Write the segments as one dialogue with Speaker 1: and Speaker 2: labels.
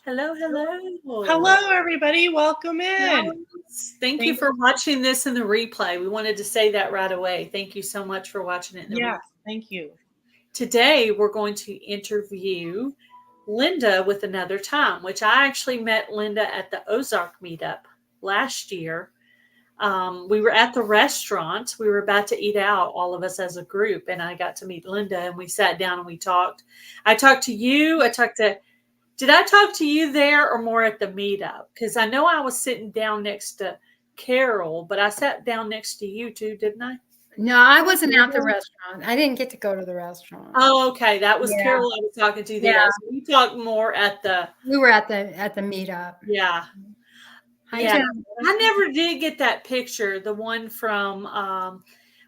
Speaker 1: Hello, hello.
Speaker 2: Hello, everybody. Welcome in.
Speaker 1: Thank you for watching this in the replay. We wanted to say that right away. Thank you so much for watching it in the replay.
Speaker 2: Thank you.
Speaker 1: Today, we're going to interview Linda with Another Time, which I actually met Linda at the Ozark meetup last year. We were at the restaurant. We were about to eat out, all of us as a group, and I got to meet Linda, and we sat down and we talked. I talked to you. Did I talk to you there or more at the meetup? Because I know I was sitting down next to Carol, but I sat down next to you too, didn't I?
Speaker 3: No, I wasn't at the restaurant. I didn't get to go to the restaurant.
Speaker 1: Oh, okay. That was Carol I was talking to there.
Speaker 3: Yeah.
Speaker 1: So we talked more at the.
Speaker 3: We were at the meetup.
Speaker 1: Yeah.
Speaker 3: Yeah.
Speaker 1: I never did get that picture. The one from,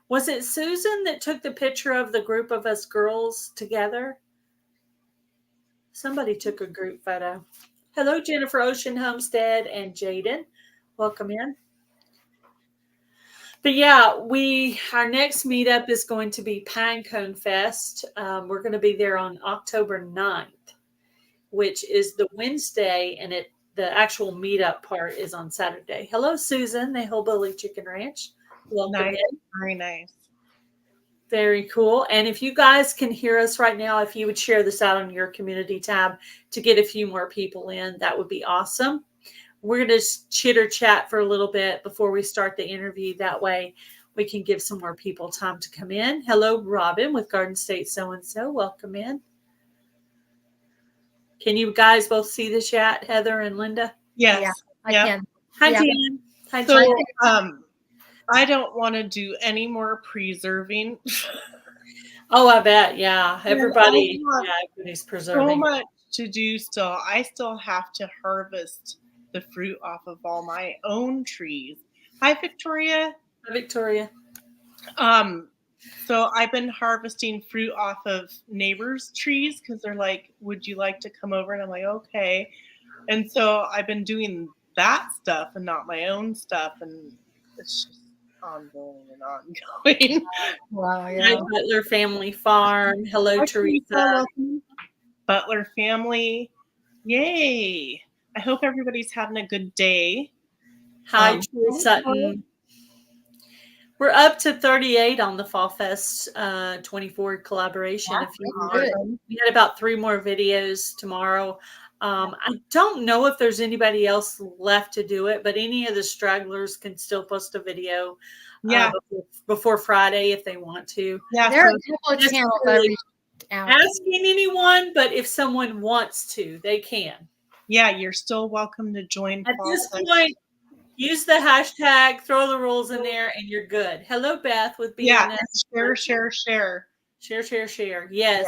Speaker 1: was it Susan that took the picture of the group of us girls together? Somebody took a group photo. Hello, Jennifer Ocean Homestead and Jaden. Welcome in. But yeah, our next meetup is going to be Pinecone Fest. We're going to be there on October 9th, which is the Wednesday, and the actual meetup part is on Saturday. Hello, Susan, the Hillbilly Chicken Ranch. Welcome in.
Speaker 2: Very nice.
Speaker 1: Very cool. And if you guys can hear us right now, if you would share this out on your community tab to get a few more people in, that would be awesome. We're going to chitter chat for a little bit before we start the interview. That way we can give some more people time to come in. Hello, Robin with Garden State So-and-so. Welcome in. Can you guys both see the chat, Heather and Linda?
Speaker 2: Yes.
Speaker 3: Yeah, I can.
Speaker 1: Hi,
Speaker 3: Yeah.
Speaker 1: Dan. Hi,
Speaker 2: So,
Speaker 1: Jan.
Speaker 2: I don't want to do any more preserving.
Speaker 1: Oh, I bet. Yeah. Everybody's preserving.
Speaker 2: So much to do still. I still have to harvest the fruit off of all my own trees. Hi, Victoria.
Speaker 1: Hi, Victoria.
Speaker 2: So I've been harvesting fruit off of neighbors' trees because they're like, would you like to come over? And I'm like, okay. And so I've been doing that stuff and not my own stuff. And it's just ongoing and ongoing.
Speaker 3: Wow,
Speaker 1: Hi,
Speaker 3: yeah.
Speaker 1: Butler Family Farm. Hello, Teresa.
Speaker 2: Butler family. Yay. I hope everybody's having a good day.
Speaker 1: Hi, Troy Sutton. We're up to 38 on the Fall Fest 24 collaboration. We had about 3 more videos tomorrow. I don't know if there's anybody else left to do it, but any of the stragglers can still post a video before Friday if they want to.
Speaker 3: Yeah, there are a couple of channels that reach out.
Speaker 1: Asking anyone, but if someone wants to, they can.
Speaker 2: Yeah, you're still welcome to join.
Speaker 1: At this point, use the hashtag, throw the rules in there, and you're good. Hello, Beth with BNS.
Speaker 2: Share.
Speaker 1: Yes. Yeah.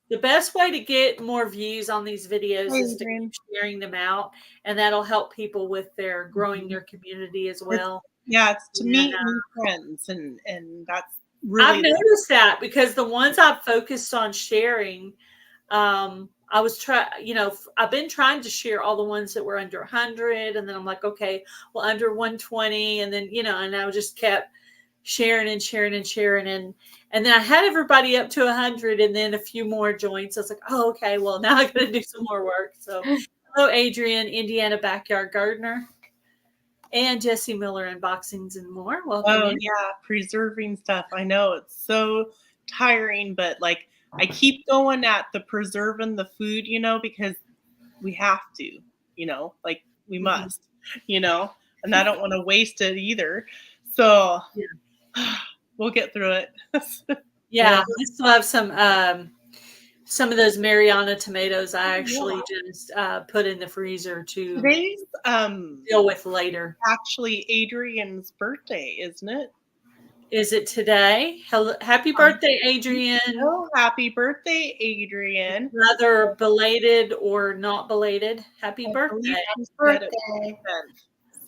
Speaker 1: The best way to get more views on these videos is to keep sharing them out, and that'll help people with their growing their community as well.
Speaker 2: It's to meet new friends, and that's really.
Speaker 1: I've noticed that because the ones I've focused on sharing, I've been trying to share all the ones that were under 100, and then I'm like, okay, well, under 120, and then and I just kept sharing, and then I had everybody up to 100, and then a few more joined. So I was like, oh, okay, well, now I got to do some more work. So, hello, Adrian, Indiana Backyard Gardener, and Jesse Miller Unboxings and more. Welcome.
Speaker 2: Preserving stuff. I know it's so tiring, but like I keep going at the preserving the food, because we have to, like we must, and I don't want to waste it either. So we'll get through it.
Speaker 1: I still have some of those Mariana tomatoes I actually just put in the freezer to
Speaker 2: Today's
Speaker 1: deal with later.
Speaker 2: Actually, Adrian's birthday, isn't it?
Speaker 1: Is it today? Happy birthday, Adrian.
Speaker 2: Oh, happy birthday, Adrian.
Speaker 1: Whether belated or not belated, happy birthday.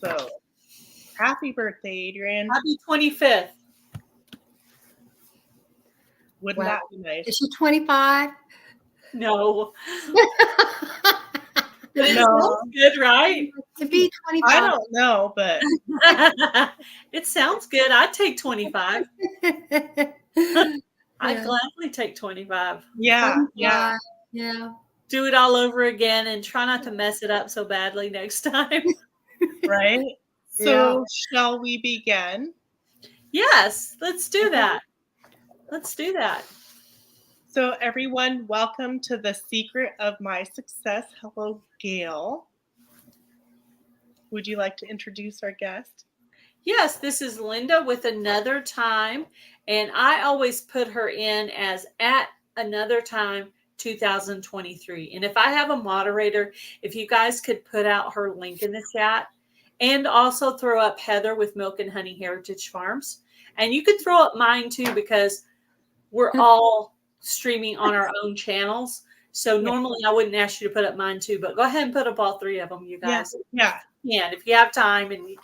Speaker 2: So, happy birthday, Adrian.
Speaker 1: Happy 25th.
Speaker 2: Wouldn't that be nice?
Speaker 3: Is she 25?
Speaker 1: No. But it sounds good, right?
Speaker 3: To be 25.
Speaker 2: I don't know, but
Speaker 1: it sounds good. I'd take 25. I'd gladly take 25.
Speaker 3: Yeah.
Speaker 1: do it all over again and try not to mess it up so badly next time.
Speaker 2: Right? So shall we begin?
Speaker 1: Yes, let's do that. Let's do that.
Speaker 2: So everyone, welcome to The Secret of My Success. Hello, Gail. Would you like to introduce our guest?
Speaker 1: Yes, this is Linda with Another Time, and I always put her in as at Another Time 2023. And if I have a moderator, if you guys could put out her link in the chat and also throw up Heather with Milk and Honey Heritage Farms. And you could throw up mine too, because we're all streaming on our own channels. So normally I wouldn't ask you to put up mine too, but go ahead and put up all three of them, you guys.
Speaker 2: Yeah.
Speaker 1: Yeah, if you have time and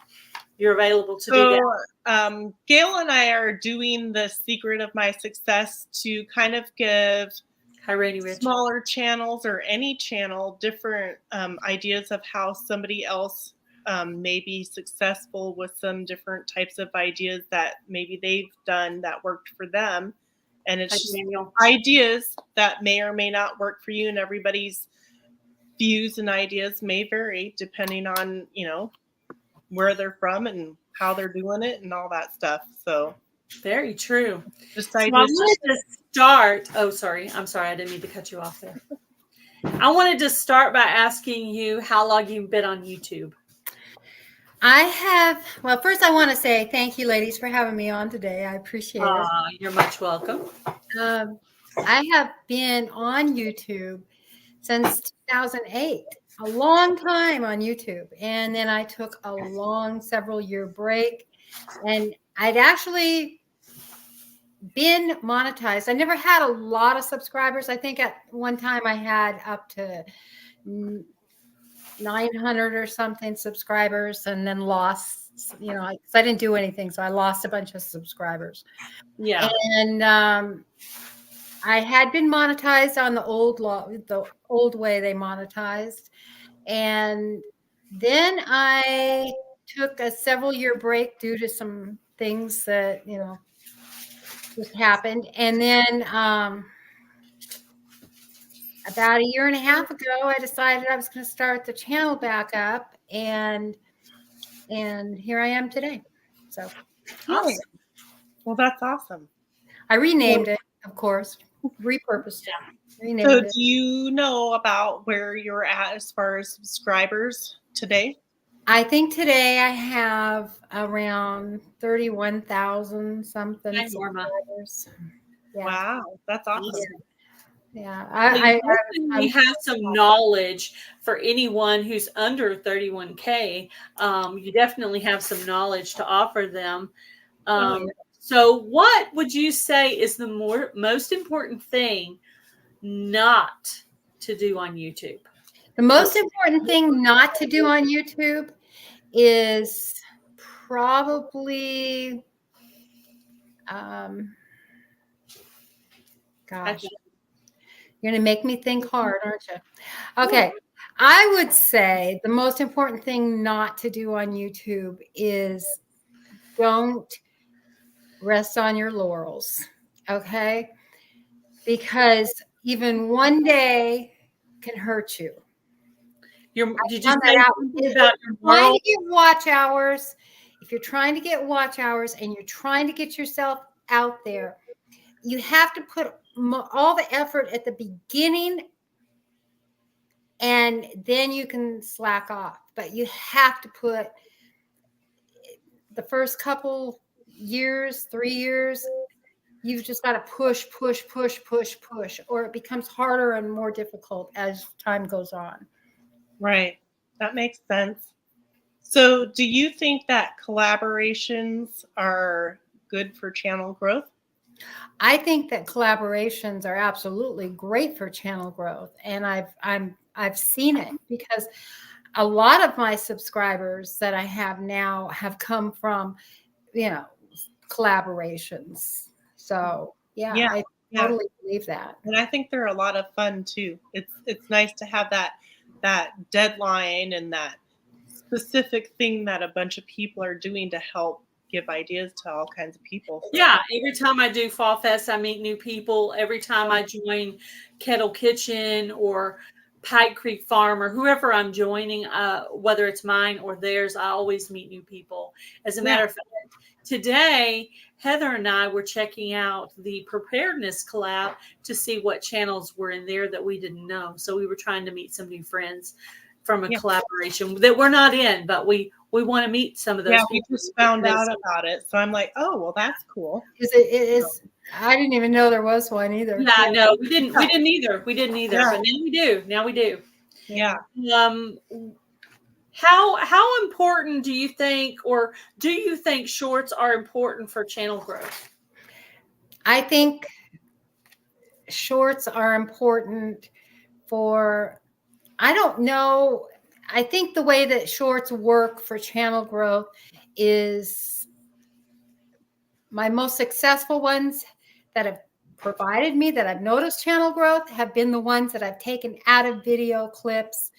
Speaker 1: you're available to do that.
Speaker 2: Gail and I are doing The Secret of My Success to kind of give
Speaker 1: Hi, Rainy Rich.
Speaker 2: smaller channels or any channel different ideas of how somebody else may be successful with some different types of ideas that maybe they've done that worked for them. And it's just ideas that may or may not work for you, and everybody's views and ideas may vary depending on, where they're from and how they're doing it and all that stuff. So
Speaker 1: very true.
Speaker 2: Just
Speaker 1: so I wanted to start. Oh, sorry. I'm sorry. I didn't mean to cut you off there. I wanted to start by asking you how long you've been on YouTube.
Speaker 3: Well, first I want to say thank you, ladies, for having me on today. I appreciate it.
Speaker 1: You're much welcome.
Speaker 3: I have been on YouTube since 2008, a long time on YouTube. And then I took a long several-year break, and I'd actually been monetized. I never had a lot of subscribers. I think at one time I had up to 900 or something subscribers, and then lost, because I didn't do anything. So I lost a bunch of subscribers.
Speaker 1: Yeah.
Speaker 3: And I had been monetized on the old way they monetized. And then I took a several-year break due to some things that, just happened. And then about a year and a half ago, I decided I was going to start the channel back up, and here I am today. So
Speaker 1: awesome.
Speaker 2: Well, that's awesome.
Speaker 3: I renamed it, of course, repurposed it.
Speaker 2: So do you know about where you're at as far as subscribers today?
Speaker 3: I think today I have around 31,000 something subscribers.
Speaker 1: Yeah.
Speaker 2: Wow, that's awesome.
Speaker 3: Yeah.
Speaker 1: We have some knowledge for anyone who's under 31K. You definitely have some knowledge to offer them. So what would you say is the most important thing not to do on YouTube?
Speaker 3: The most important thing not to do on YouTube is probably, gosh, you're going to make me think hard, aren't you? Okay. I would say the most important thing not to do on YouTube is don't rest on your laurels. Okay. Because even one day can hurt you.
Speaker 1: Did you say
Speaker 3: about trying to get watch hours? If you're trying to get watch hours and you're trying to get yourself out there, you have to put all the effort at the beginning, and then you can slack off. But you have to put the first couple years, 3 years, you've just got to push, or it becomes harder and more difficult as time goes on.
Speaker 2: Right. That makes sense. So do you think that collaborations are good for channel growth?
Speaker 3: I think that collaborations are absolutely great for channel growth. And I've seen it, because a lot of my subscribers that I have now have come from, collaborations. So I totally believe that.
Speaker 2: And I think they're a lot of fun too. It's nice to have that deadline and that specific thing that a bunch of people are doing to help give ideas to all kinds of people. So.
Speaker 1: Yeah, every time I do Fall Fest, I meet new people. Every time I join Kettle Kitchen or Pike Creek Farm or whoever I'm joining, whether it's mine or theirs, I always meet new people. As a matter of fact, today, Heather and I were checking out the preparedness collab to see what channels were in there that we didn't know. So we were trying to meet some new friends from a collaboration that we're not in, but we want to meet some of those people.
Speaker 2: We just found out about it. So I'm like, oh, well, that's cool.
Speaker 3: It is. I didn't even know there was one either.
Speaker 1: Yeah, no, we didn't either. But now we do.
Speaker 2: Yeah.
Speaker 1: How important do you think, or do you think shorts are important for channel growth?
Speaker 3: I think shorts are important for, I don't know. I think the way that shorts work for channel growth is my most successful ones that have provided me, that I've noticed channel growth, have been the ones that I've taken out of video clips,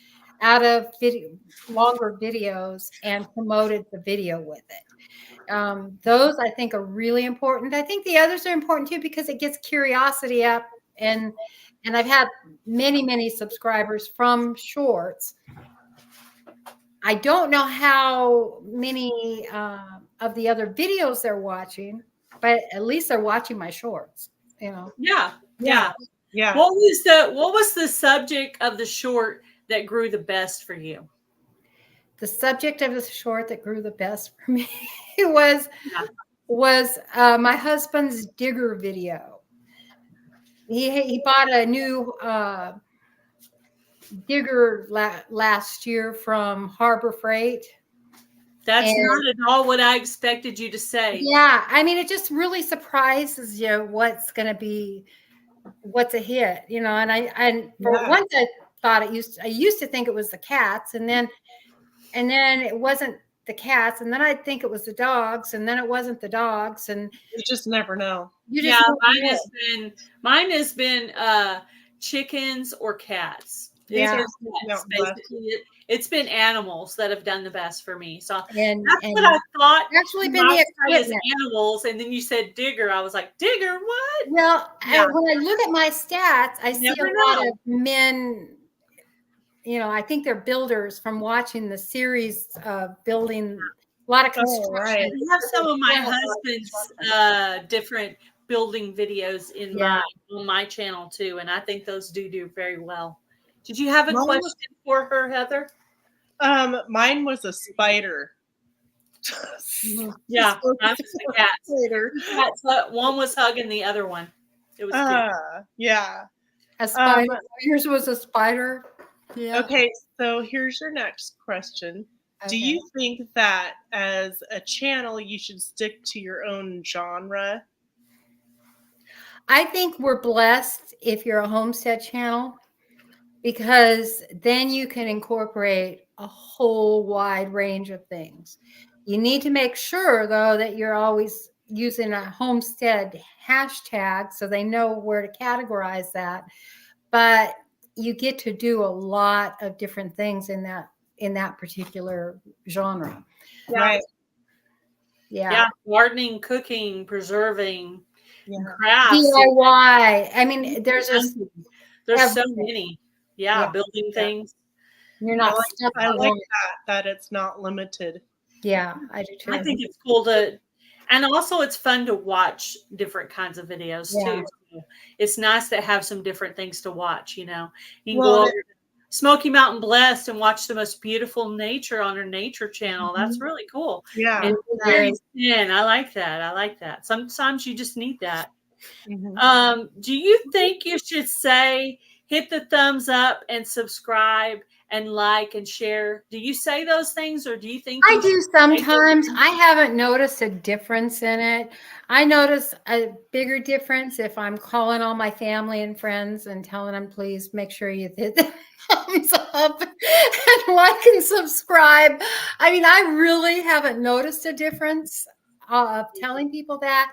Speaker 3: out of longer videos, and promoted the video with it. Those I think are really important. I think the others are important too, because it gets curiosity up, and I've had many subscribers from shorts. I don't know how many of the other videos they're watching, but at least they're watching my shorts, you know.
Speaker 1: Yeah. What was the subject of the short that grew the best for you?
Speaker 3: The subject of the short that grew the best for me was my husband's digger video. He bought a new digger last year from Harbor Freight.
Speaker 1: That's not at all what I expected you to say.
Speaker 3: Yeah, I mean, it just really surprises you what's a hit, you know. And once I thought I used to think it was the cats, and then it wasn't the cats, and then I'd think it was the dogs, and then it wasn't the dogs, and
Speaker 2: you just never know.
Speaker 1: Mine has been chickens or cats. It's been animals that have done the best for me. So that's what I thought.
Speaker 3: Actually, been the equipment.
Speaker 1: Animals, and then you said digger. I was like, digger, what?
Speaker 3: Well, when I look at my stats, I see a lot of men. You know, I think they're builders from watching the series of building. A lot of construction.
Speaker 1: I have some of my husband's different building videos on my channel too, and I think those do very well. Did you have a question for her, Heather?
Speaker 2: Mine was a spider.
Speaker 1: Yeah, mine was a cat. One was hugging the other one. It was cute.
Speaker 2: Yeah.
Speaker 3: A spider. Yours was a spider. Yeah.
Speaker 2: Okay, so here's your next question. Okay. Do you think that as a channel you should stick to your own genre?
Speaker 3: I think we're blessed if you're a homestead channel, because then you can incorporate a whole wide range of things. You need to make sure, though, that you're always using a homestead hashtag so they know where to categorize that. But you get to do a lot of different things in that particular genre.
Speaker 2: Right.
Speaker 3: Yeah.
Speaker 1: Gardening, cooking, preserving, crafts,
Speaker 3: DIY. I mean, there's
Speaker 1: so many. Yeah, building things.
Speaker 3: You're not.
Speaker 2: I like that it's not limited.
Speaker 3: Yeah, I do too.
Speaker 1: I think it's cool and also it's fun to watch different kinds of videos too. It's nice to have some different things to watch. You know, you can go over to Smoky Mountain Blessed and watch the most beautiful nature on her nature channel. That's really cool.
Speaker 2: Yeah,
Speaker 1: and I like that. Sometimes you just need that. Mm-hmm. Do you think you should say, hit the thumbs up and subscribe and like and share? Do you say those things, or do you think
Speaker 3: I do sometimes? I haven't noticed a difference in it. I notice a bigger difference if I'm calling all my family and friends and telling them, please make sure you hit the thumbs up and like and subscribe. I mean, I really haven't noticed a difference of telling people that.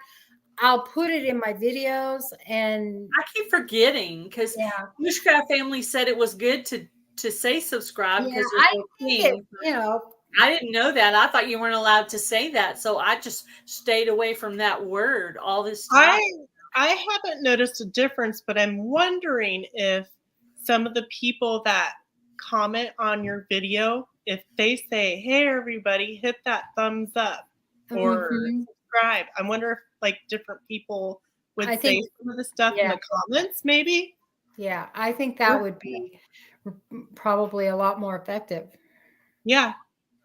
Speaker 3: I'll put it in my videos, and
Speaker 1: I keep forgetting because Bushcraft Family said it was good to say subscribe because
Speaker 3: I think it,
Speaker 1: I didn't know that. I thought you weren't allowed to say that. So I just stayed away from that word all this time.
Speaker 2: I haven't noticed a difference, but I'm wondering if some of the people that comment on your video, if they say, "Hey, everybody, hit that thumbs up or subscribe," I wonder if like different people would say some of the stuff in the comments, maybe.
Speaker 3: Yeah, I think that would be probably a lot more effective.
Speaker 2: Yeah,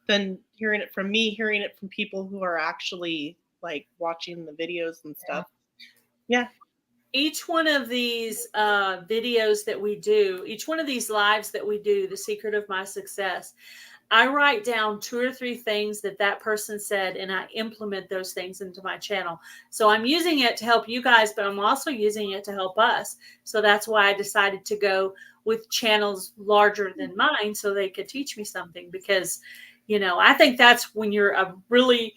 Speaker 2: than hearing it from me, hearing it from people who are actually like watching the videos and stuff. Yeah.
Speaker 1: Each one of these videos that we do, each one of these lives that we do, The Secret of My Success, I write down 2 or 3 things that person said, and I implement those things into my channel. So I'm using it to help you guys, but I'm also using it to help us. So that's why I decided to go with channels larger than mine so they could teach me something, because, you know, I think that's when you're a really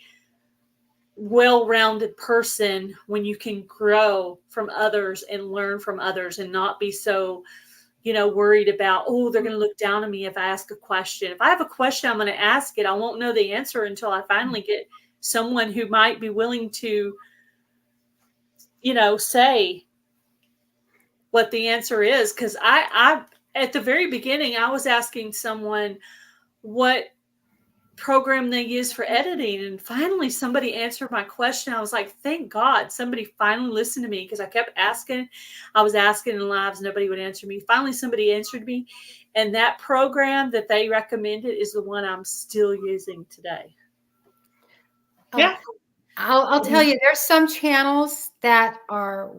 Speaker 1: well-rounded person, when you can grow from others and learn from others and not be so, you know, worried about, oh, they're going to look down on me if I ask a question. If I have a question, I'm going to ask it. I won't know the answer until I finally get someone who might be willing to, you know, say what the answer is. Because I at the very beginning, I was asking someone what program they use for editing, and finally somebody answered my question. I was like, thank God somebody finally listened to me, because I kept asking. I was asking in lives, nobody would answer me. Finally somebody answered me, and that program that they recommended is the one I'm still using today.
Speaker 2: Yeah.
Speaker 3: I'll tell you, there's some channels that are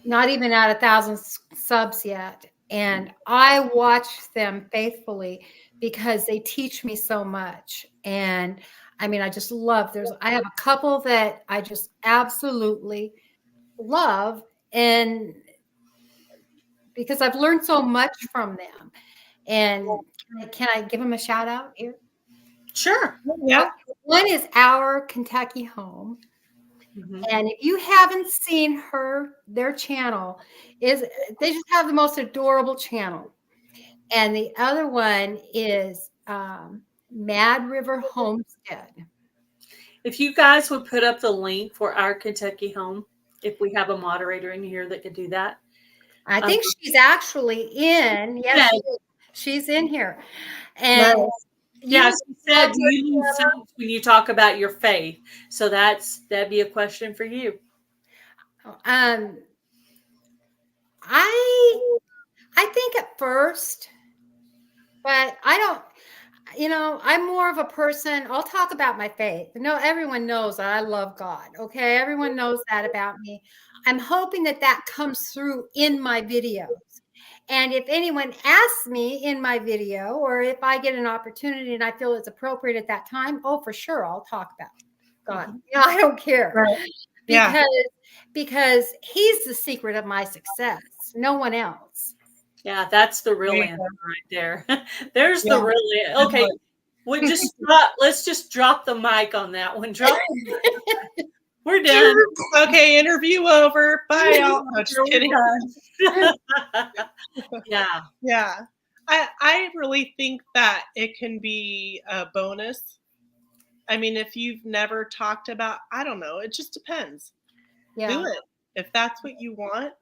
Speaker 3: not even at 1,000 subs yet, and I watch them faithfully because they teach me so much. And I mean, I just love, I have a couple that I just absolutely love, and because I've learned so much from them. And can I give them a shout out here?
Speaker 1: Sure.
Speaker 2: Yeah.
Speaker 3: One is Our Kentucky Home. And if you haven't seen their channel, they just have the most adorable channel. And the other one is Mad River Homestead.
Speaker 1: If you guys would put up the link for Our Kentucky Home, if we have a moderator in here that could do that.
Speaker 3: I think she's actually in. Yes, she's in here. And
Speaker 1: yeah, she said you lose sense when you talk about your faith. So that'd be a question for you.
Speaker 3: I think at first, but I don't, you know, I'm more of a person, I'll talk about my faith. No, everyone knows that I love God. Okay. Everyone knows that about me. I'm hoping that comes through in my videos. And if anyone asks me in my video, or if I get an opportunity and I feel it's appropriate at that time, oh, for sure, I'll talk about God. You know, I don't care.
Speaker 2: Right.
Speaker 3: Because he's the secret of my success. No one else.
Speaker 1: Yeah, that's the real answer right there. There's the real. Okay, let's just drop the mic on that one. We're done.
Speaker 2: Okay, interview over. Bye, y'all. No, just kidding.
Speaker 1: Yeah.
Speaker 2: Yeah. I really think that it can be a bonus. I mean, if you've never talked about, I don't know, it just depends.
Speaker 3: Yeah.
Speaker 2: Do it. If that's what you want.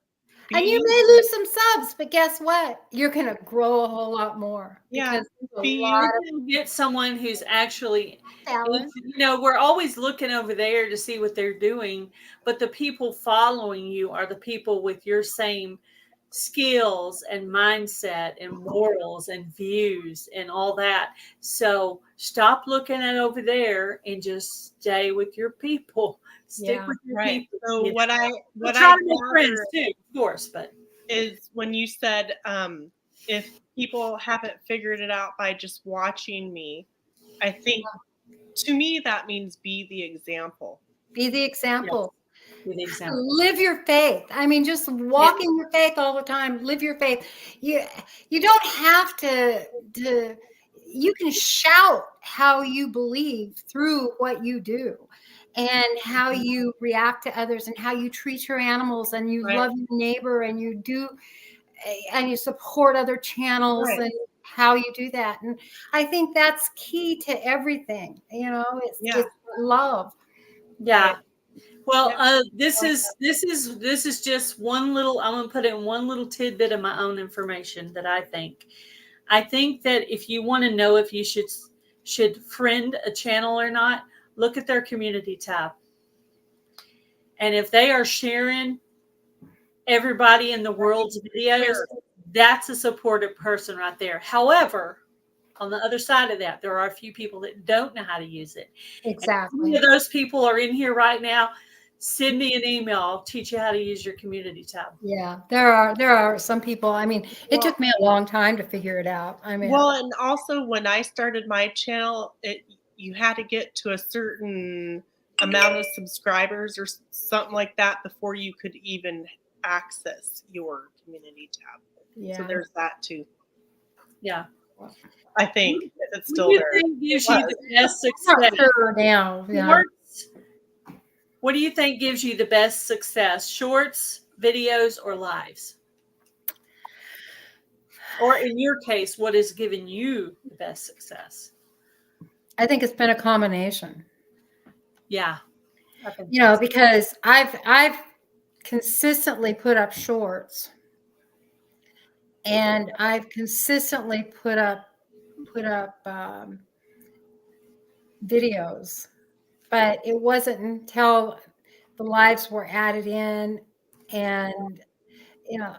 Speaker 3: And you may lose some subs, but guess what? You're going to grow a whole lot more.
Speaker 2: Yeah.
Speaker 1: Get someone who's actually, you know, we're always looking over there to see what they're doing, but the people following you are the people with your same skills and mindset and morals and views and all that. So stop looking at over there and just stay with your people. Stick with your people.
Speaker 2: So what I
Speaker 1: try to make friends too, of course, but
Speaker 2: is when you said if people haven't figured it out by just watching me, I think to me that means be the example.
Speaker 3: Be the example.
Speaker 1: Yes. Be the example.
Speaker 3: Live your faith. I mean, just walk in your faith all the time. Live your faith. You don't have to you can shout how you believe through what you do, and how you react to others, and how you treat your animals, and you love your neighbor, and you support other channels. And how you do that. And I think that's key to everything. You know, it's love.
Speaker 1: Yeah. Well,
Speaker 2: Yeah.
Speaker 1: this is just one little. I'm gonna put in one little tidbit of my own information that I think. I think that if you want to know if you should friend a channel or not, look at their community tab, and if they are sharing everybody in the world's videos, that's a supportive person right there. However, on the other side of that, there are a few people that don't know how to use it.
Speaker 3: Exactly.
Speaker 1: If those people are in here right now, send me an email. I'll teach you how to use your community tab.
Speaker 3: Yeah, there are some people. I mean, it took me a long time to figure it out. I mean,
Speaker 2: well, and also when I started my channel, you had to get to a certain amount of subscribers or something like that before you could even access your community tab.
Speaker 3: yeah.
Speaker 2: So there's that too.
Speaker 1: Yeah.
Speaker 2: I think it's still
Speaker 1: What do
Speaker 2: there.
Speaker 1: you think gives you the best
Speaker 3: I'm not
Speaker 1: success?
Speaker 3: sure now. Yeah.
Speaker 1: Shorts? What do you think gives you the best success? Shorts, videos, or lives? Or in your case, what has given you the best success?
Speaker 3: I think it's been a combination.
Speaker 1: Yeah.
Speaker 3: You know, because I've consistently put up shorts, and I've consistently put up videos, but it wasn't until the lives were added in, and you know,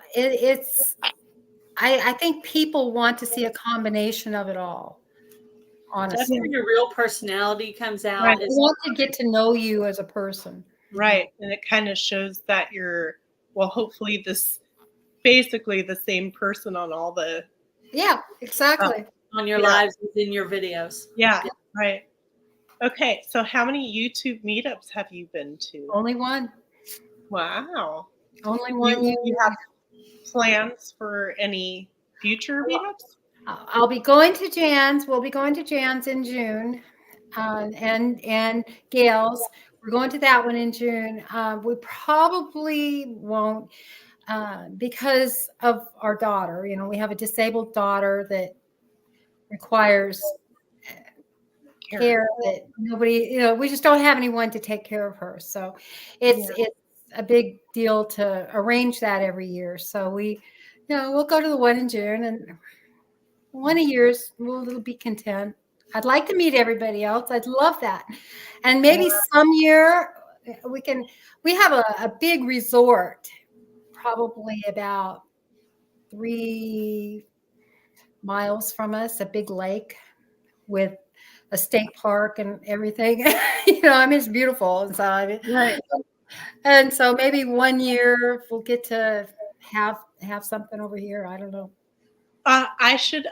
Speaker 3: I think people want to see a combination of it all.
Speaker 1: That's
Speaker 3: Honestly,
Speaker 1: where your real personality comes out.
Speaker 2: Right.
Speaker 3: I want to get to know you as a person.
Speaker 2: Right. And it kind of shows that you're, well, hopefully this basically the same person on all the.
Speaker 3: Yeah, exactly.
Speaker 1: On your lives within your videos.
Speaker 2: Yeah, right. Okay. So how many YouTube meetups have you been to?
Speaker 3: Only one.
Speaker 2: Wow.
Speaker 3: Only one.
Speaker 2: You have plans for any future meetups?
Speaker 3: I'll be going to Jan's. We'll be going to Jan's in June, and Gail's. We're going to that one in June. We probably won't because of our daughter. You know, we have a disabled daughter that requires care that nobody. You know, we just don't have anyone to take care of her. So it's a big deal to arrange that every year. So we'll go to the one in June, and one a year's we'll be content. I'd like to meet everybody else. I'd love that. And maybe some year we have a big resort, probably about 3 miles from us, a big lake with a state park and everything. You know, I mean, it's beautiful inside.
Speaker 1: Right.
Speaker 3: And so maybe one year we'll get to have something over here. I don't know.
Speaker 2: I should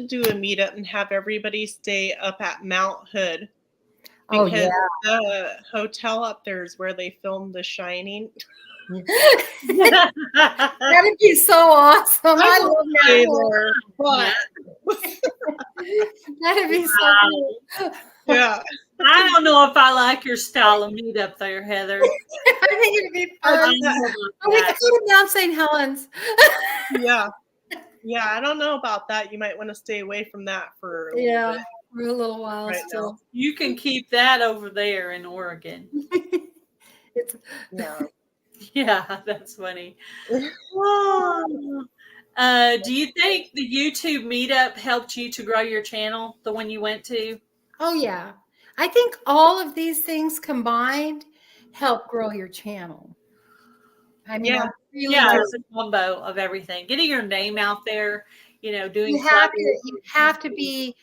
Speaker 2: do a meetup and have everybody stay up at Mount Hood.
Speaker 3: Oh,
Speaker 2: Because
Speaker 3: yeah.
Speaker 2: the hotel up there is where they filmed The Shining.
Speaker 3: That'd be so awesome. I love that.
Speaker 2: But
Speaker 3: That'd be so cool.
Speaker 2: yeah.
Speaker 1: I don't know if I like your style of meetup there, Heather.
Speaker 3: I think it'd be fun.
Speaker 1: I don't know about
Speaker 3: We
Speaker 1: that.
Speaker 3: could go to Mount St. Helens.
Speaker 2: Yeah. Yeah, I don't know about that. You might want to stay away from that for a little bit.
Speaker 3: For a little while
Speaker 2: Right
Speaker 3: still.
Speaker 1: You can keep that over there in Oregon.
Speaker 3: It's
Speaker 2: Yeah.
Speaker 1: Yeah, that's funny. Do you think the YouTube meetup helped you to grow your channel, the one you went to?
Speaker 3: Oh, yeah. I think all of these things combined help grow your channel. I mean,
Speaker 2: Yeah.
Speaker 1: Yeah, it's a combo of everything. Getting your name out there, you know, doing
Speaker 3: you have to be,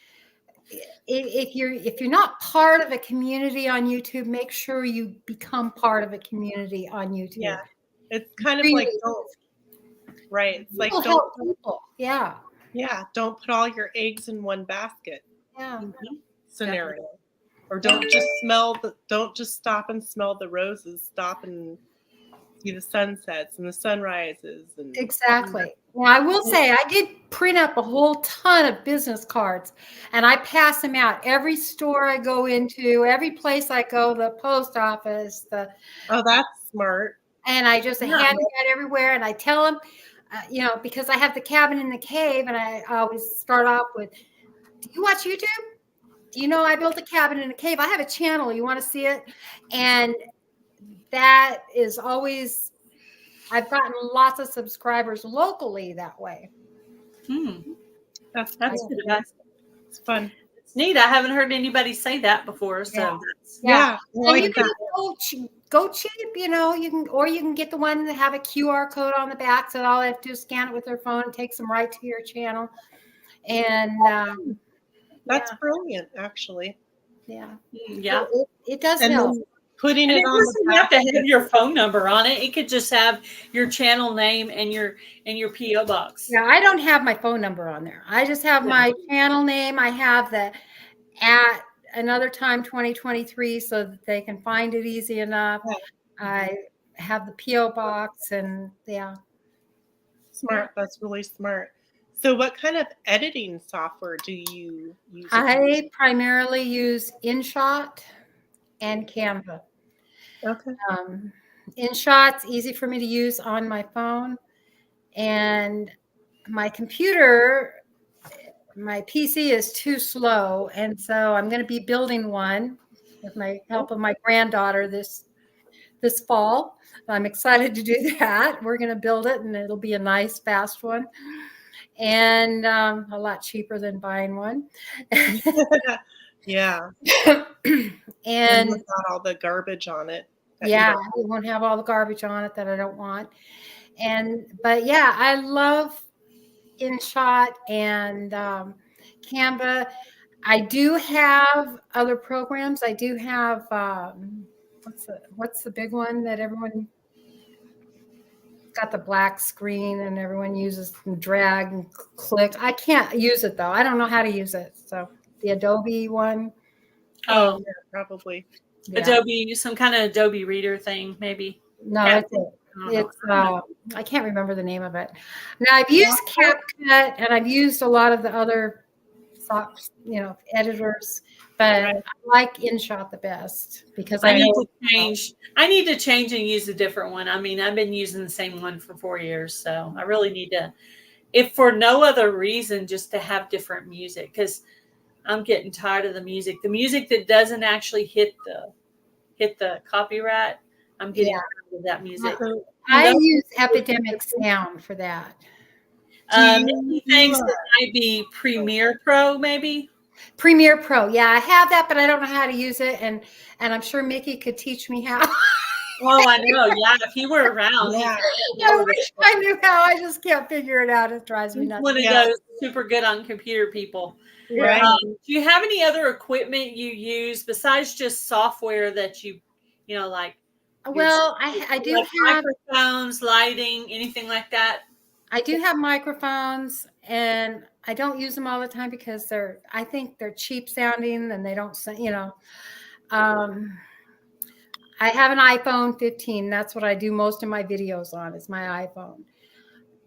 Speaker 3: if you're not part of a community on YouTube, make sure you become part of a community on YouTube.
Speaker 2: Yeah. It's kind of like right. It's like
Speaker 3: People help people. Yeah.
Speaker 2: Yeah, don't put all your eggs in one basket.
Speaker 3: Yeah.
Speaker 2: Scenario. Or don't just stop and smell the roses. Stop and see the sunsets and the sunrises. And
Speaker 3: Exactly. Well, I will say I did print up a whole ton of business cards, and I pass them out every store I go into, every place I go, the post office,
Speaker 2: Oh, that's smart.
Speaker 3: and I just hand them out everywhere, and I tell them, because I have the cabin in the cave, and I always start off with, "Do you watch YouTube? Do you know I built a cabin in a cave? I have a channel. You want to see it?" And that is always, I've gotten lots of subscribers locally that way.
Speaker 2: That's
Speaker 1: That's
Speaker 2: cool.
Speaker 1: good advice.
Speaker 2: It's fun.
Speaker 1: It's neat. I haven't heard anybody say that before. So
Speaker 3: Yeah.
Speaker 1: that's,
Speaker 2: Yeah. I
Speaker 3: And
Speaker 2: like
Speaker 3: you can
Speaker 2: that.
Speaker 3: go cheap, you can get the one that have a QR code on the back, so all they have to do is scan it with their phone and takes them right to your channel. And
Speaker 2: That's brilliant, actually.
Speaker 3: yeah.
Speaker 1: yeah.
Speaker 3: So it does
Speaker 2: And
Speaker 3: help.
Speaker 2: then putting
Speaker 1: And
Speaker 2: it
Speaker 1: it
Speaker 2: on
Speaker 1: doesn't
Speaker 2: the
Speaker 1: have
Speaker 2: back.
Speaker 1: to have your phone number on it. It could just have your channel name and your PO box.
Speaker 3: Yeah, I don't have my phone number on there. I just have my channel name. I have the at another time 2023 so that they can find it easy enough.
Speaker 2: Yeah.
Speaker 3: I have the PO box, and
Speaker 2: Smart. That's really smart. So what kind of editing software do you use?
Speaker 3: I primarily use InShot and Canva.
Speaker 2: Okay.
Speaker 3: InShot's easy for me to use on my phone, and my computer, my PC is too slow, and so I'm going to be building one with my help of my granddaughter this fall. I'm excited to do that. We're going to build it, and it'll be a nice, fast one, and a lot cheaper than buying one.
Speaker 2: Yeah.
Speaker 3: And
Speaker 2: without all the garbage on it.
Speaker 3: Yeah, it won't have all the garbage on it that I don't want. But yeah, I love InShot and Canva. I do have other programs. I do have what's the big one that everyone got, the black screen and everyone uses and drag and click. I can't use it though. I don't know how to use it. So the Adobe one.
Speaker 2: Oh, yeah, probably.
Speaker 3: Yeah.
Speaker 1: Adobe, some kind of Adobe Reader thing, maybe.
Speaker 3: No,
Speaker 1: Yeah.
Speaker 3: it's I can't remember the name of it. Now I've used CapCut and I've used a lot of the other editors, but I like InShot the best because
Speaker 1: I need to change and use a different one. I mean, I've been using the same one for 4 years, so I really need to, if for no other reason, just to have different music, because I'm getting tired of the music that doesn't actually hit the copyright. I'm getting tired of that music.
Speaker 3: I use Epidemic Sound for that.
Speaker 1: He thinks that might be Premiere Pro, maybe.
Speaker 3: Premiere Pro, yeah, I have that, but I don't know how to use it, and I'm sure Mickey could teach me how.
Speaker 1: Oh, I know. Yeah, if he were around,
Speaker 2: Yeah.
Speaker 3: I wish I knew how. I just can't figure it out. It drives me nuts.
Speaker 1: One of those super good on computer people.
Speaker 2: Right.
Speaker 1: Do you have any other equipment you use besides just software that you like?
Speaker 3: Well, I do
Speaker 1: like
Speaker 3: have
Speaker 1: microphones, lighting, anything like that.
Speaker 3: I do have microphones, and I don't use them all the time because I think they're cheap sounding and they don't sound, I have an iPhone 15. That's what I do most of my videos on, is my iPhone.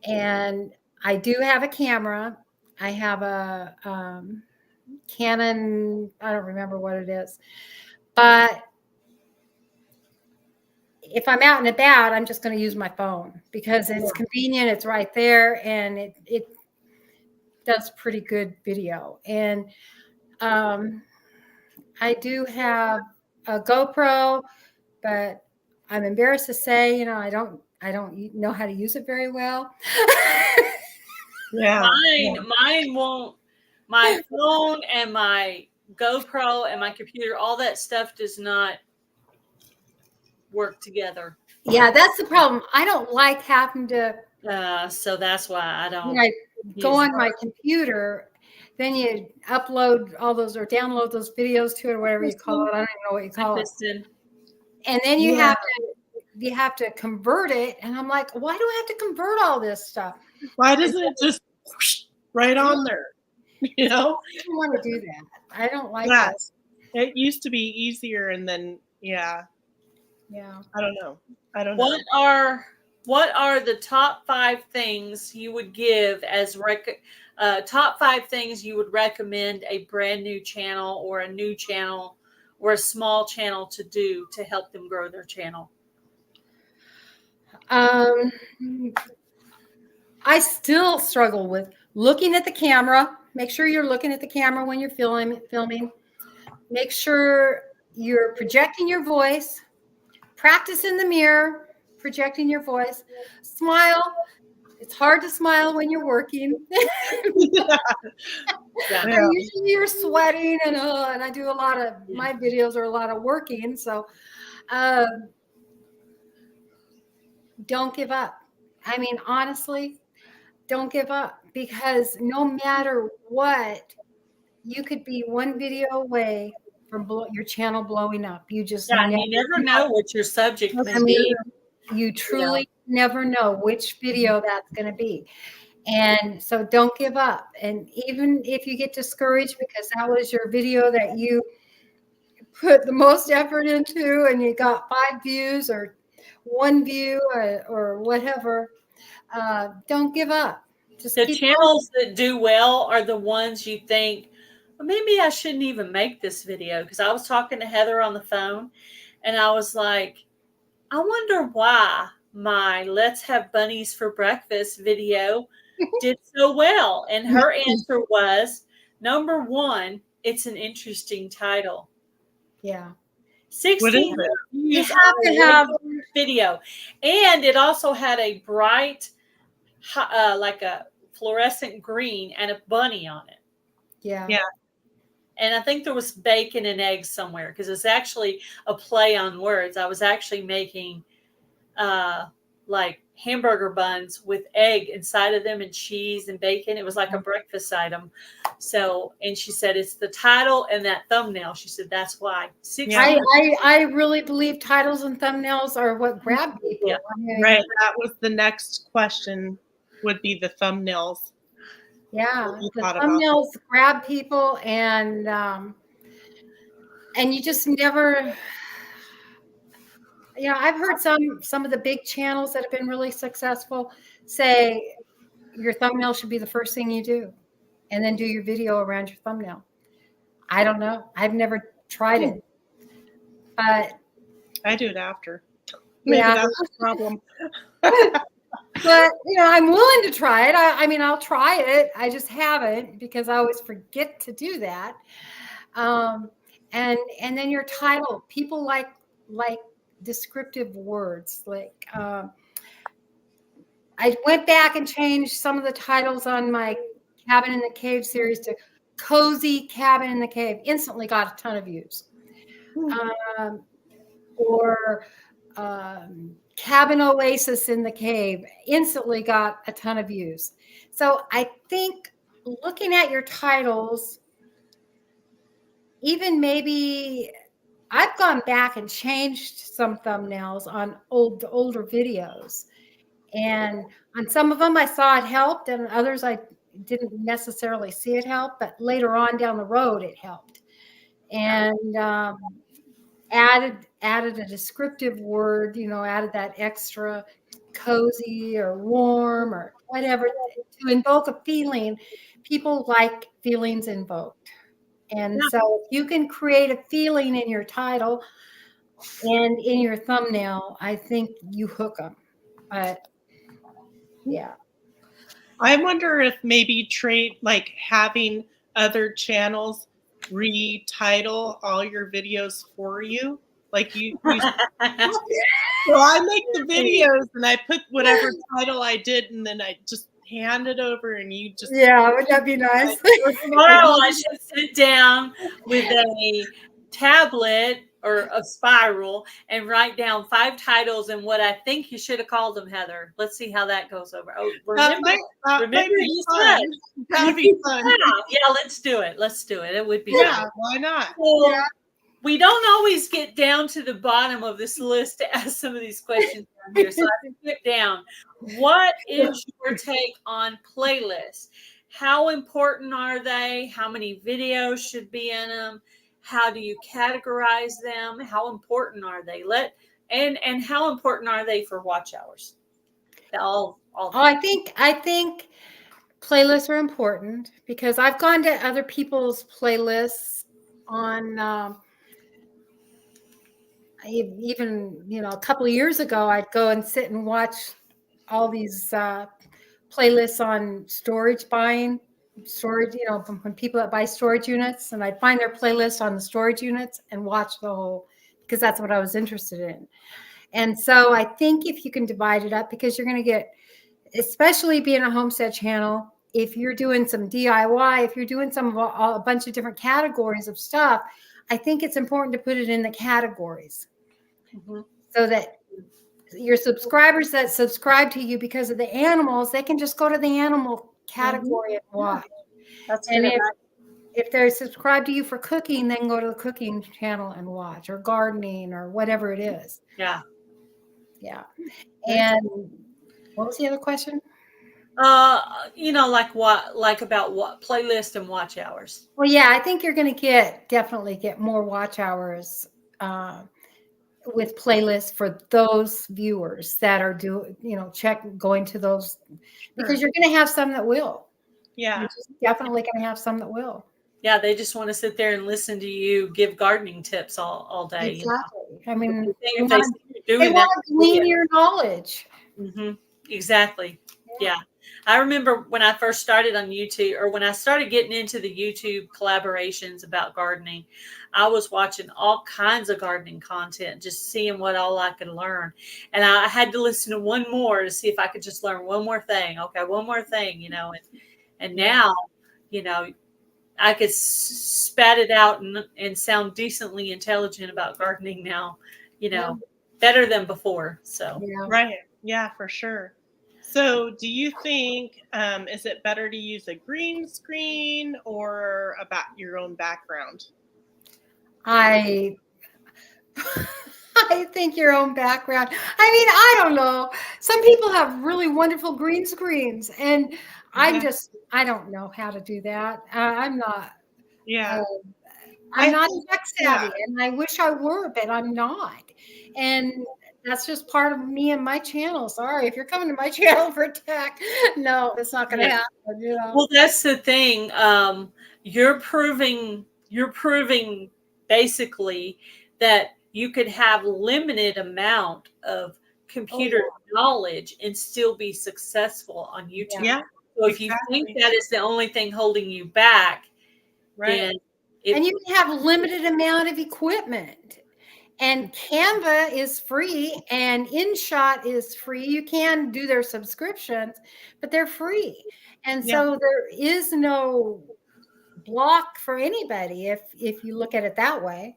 Speaker 3: And I do have a camera. I have a Canon, I don't remember what it is. But if I'm out and about, I'm just going to use my phone because it's convenient. It's right there, and it does pretty good video. And I do have a GoPro, but I'm embarrassed to say, I don't know how to use it very well.
Speaker 2: Yeah.
Speaker 1: Mine won't. My phone and my GoPro and my computer, all that stuff does not work together.
Speaker 3: Yeah, that's the problem. I don't like having to.
Speaker 1: So that's why I don't.
Speaker 3: When I go on my computer, then you upload all those or download those videos to it, or whatever you call it. I don't even know what you call it. And then you have to convert it, and I'm like, why do I have to convert all this stuff?
Speaker 2: Why doesn't it just right on there? I don't
Speaker 3: want to do that. I don't like that.
Speaker 2: It used to be easier, and then I don't know.
Speaker 1: What are the top 5 things you would give as top 5 things you would recommend a brand new channel or a new channel or a small channel to do to help them grow their channel?
Speaker 3: I still struggle with looking at the camera. Make sure you're looking at the camera when you're filming. Make sure you're projecting your voice. Practice in the mirror, projecting your voice. Smile. It's hard to smile when you're working.
Speaker 1: Yeah.
Speaker 2: Yeah.
Speaker 3: Usually you're sweating, and I do a lot of my videos are a lot of working. So don't give up. I mean, honestly, don't give up, because no matter what, you could be one video away from your channel blowing up. You just
Speaker 1: Yeah, and you never know what your subject may
Speaker 3: I mean,
Speaker 1: be.
Speaker 3: you truly never know which video that's going to be. And so don't give up. And even if you get discouraged because that was your video that you put the most effort into and you got 5 views or 1 view or whatever, don't give up. Just
Speaker 1: The
Speaker 3: keep
Speaker 1: channels that do well are the ones you think, well, maybe I shouldn't even make this video. Because I was talking to Heather on the phone, and I was like, I wonder why my Let's Have Bunnies for Breakfast video did so well. And her answer was, number one, it's an interesting title.
Speaker 3: Yeah.
Speaker 1: 16
Speaker 2: What is it?
Speaker 3: You
Speaker 1: views
Speaker 3: have
Speaker 1: on
Speaker 3: to
Speaker 1: a
Speaker 3: have
Speaker 1: video. And it also had a bright, like a fluorescent green and a bunny on it.
Speaker 3: yeah.
Speaker 1: And I think there was bacon and eggs somewhere, because it's actually a play on words. I was actually making like hamburger buns with egg inside of them and cheese and bacon. It was like a breakfast item. So, and she said, it's the title and that thumbnail. She said, that's why.
Speaker 3: I really believe titles and thumbnails are what grab people.
Speaker 1: Yeah.
Speaker 3: I mean,
Speaker 2: Right. That was the next question, would be the thumbnails.
Speaker 3: Yeah,
Speaker 2: What you
Speaker 3: the
Speaker 2: thought about
Speaker 3: thumbnails grab people, and you just never. You know, I've heard some of the big channels that have been really successful say your thumbnail should be the first thing you do, and then do your video around your thumbnail. I don't know. I've never tried it, but
Speaker 2: I do it after. Maybe
Speaker 3: yeah.
Speaker 2: that's the problem.
Speaker 3: But I'm willing to try it. I mean, I'll try it. I just haven't, because I always forget to do that. And then your title. People like descriptive words. Like I went back and changed some of the titles on my Cabin in the Cave series to Cozy Cabin in the Cave. Instantly got a ton of views. Or Cabin Oasis in the Cave, instantly got a ton of views. So I think looking at your titles, even maybe I've gone back and changed some thumbnails on older videos. And on some of them I saw it helped, and others I didn't necessarily see it help, but later on down the road it helped. And added a descriptive word, added that extra cozy or warm or whatever to invoke a feeling. People like feelings invoked. And so if you can create a feeling in your title and in your thumbnail, I think you hook them. But yeah.
Speaker 2: I wonder if maybe having other channels retitle all your videos for you. Like you so I make the videos and I put whatever title I did, and then I just hand it over, and you just
Speaker 3: Would that be nice?
Speaker 1: Tomorrow I should sit down with a tablet or a spiral and write down 5 titles and what I think you should have called them, Heather. Let's see how that goes over. Oh, remember you said.
Speaker 2: That'd be fun.
Speaker 1: Yeah, let's do it. It would be
Speaker 2: Yeah,
Speaker 1: fun.
Speaker 2: why not?
Speaker 1: Well, we don't always get down to the bottom of this list to ask some of these questions down here. So I can get down. What is your take on playlists? How important are they? How many videos should be in them? How do you categorize them? How important are they? And how important are they for watch hours?
Speaker 3: I think playlists are important, because I've gone to other people's playlists on even a couple of years ago. I'd go and sit and watch all these playlists on storage buying, storage, from when people that buy storage units, and I'd find their playlist on the storage units and watch the whole, because that's what I was interested in. And so I think if you can divide it up, because you're going to get, especially being a homestead channel, if you're doing some DIY, if you're doing a bunch of different categories of stuff, I think it's important to put it in the categories so that your subscribers that subscribe to you because of the animals, they can just go to the animal category and watch.
Speaker 1: That's
Speaker 3: And
Speaker 1: good.
Speaker 3: if they're subscribed to you for cooking, then go to the cooking channel and watch, or gardening, or whatever it is.
Speaker 1: Yeah.
Speaker 3: Yeah. And what was the other question?
Speaker 1: About what playlist and watch hours.
Speaker 3: Well, yeah, I think you're going to definitely get more watch hours with playlists for those viewers that are going to those, because you're going to have some that will.
Speaker 2: Yeah.
Speaker 3: You're just definitely going to have some that will.
Speaker 1: Yeah, they just want to sit there and listen to you give gardening tips all day.
Speaker 3: Exactly. I mean,
Speaker 1: They
Speaker 3: they want to glean your knowledge.
Speaker 1: Exactly. Yeah. I remember when I first started on YouTube, or when I started getting into the YouTube collaborations about gardening, I was watching all kinds of gardening content, just seeing what all I could learn. And I had to listen to one more to see if I could just learn one more thing. Okay, one more thing, and now, I could spat it out and sound decently intelligent about gardening now, better than before. So,
Speaker 2: Right. Yeah, for sure. So do you think, is it better to use a green screen or about your own background?
Speaker 3: I think your own background. I mean, I don't know. Some people have really wonderful green screens, and I don't know how to do that. I'm not.
Speaker 2: Yeah.
Speaker 3: I'm not tech savvy, and I wish I were, but I'm not. And that's just part of me and my channel. Sorry, if you're coming to my channel for tech, no, it's not going to happen.
Speaker 1: Well, that's the thing. You're proving basically that you could have limited amount of computer knowledge and still be successful on YouTube.
Speaker 2: Yeah.
Speaker 1: So if you think that is the only thing holding you back,
Speaker 2: right.
Speaker 3: And you can have limited amount of equipment. And Canva is free and InShot is free. You can do their subscriptions, but they're free. And so there is no block for anybody if you look at it that way.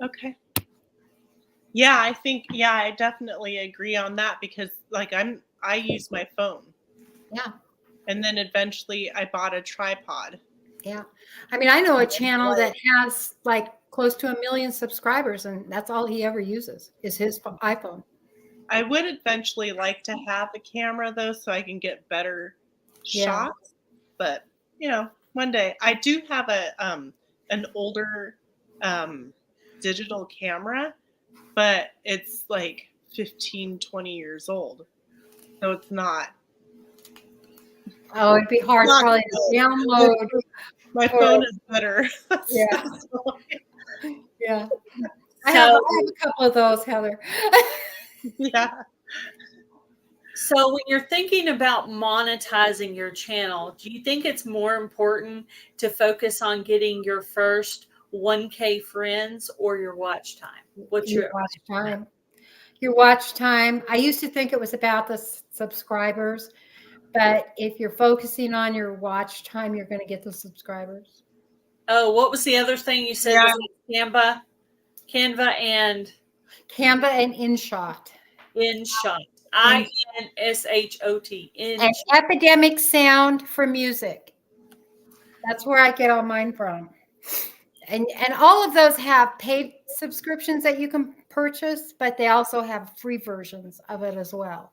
Speaker 2: Okay. Yeah, I think, I definitely agree on that, because I use my phone.
Speaker 3: Yeah.
Speaker 2: And then eventually I bought a tripod.
Speaker 3: Yeah. I mean, I know a channel that has close to 1 million subscribers, and that's all he ever uses is his iPhone.
Speaker 2: I would eventually like to have a camera though, so I can get better shots. But one day. I do have an older digital camera, but it's 15, 20 years old, so it's not.
Speaker 3: Oh, it'd be hard probably to download.
Speaker 2: My phone is better.
Speaker 3: Yeah. Yeah. I have a couple of those, Heather.
Speaker 2: Yeah.
Speaker 1: So when you're thinking about monetizing your channel, do you think it's more important to focus on getting your first 1K friends or your watch time? What's your
Speaker 3: watch time? Your watch time. I used to think it was about the subscribers, but if you're focusing on your watch time, you're going to get the subscribers.
Speaker 1: Oh, what was the other thing you said? Canva and
Speaker 3: InShot.
Speaker 1: InShot. INSHOT.
Speaker 3: And Epidemic Sound for music. That's where I get all mine from. And all of those have paid subscriptions that you can purchase, but they also have free versions of it as well.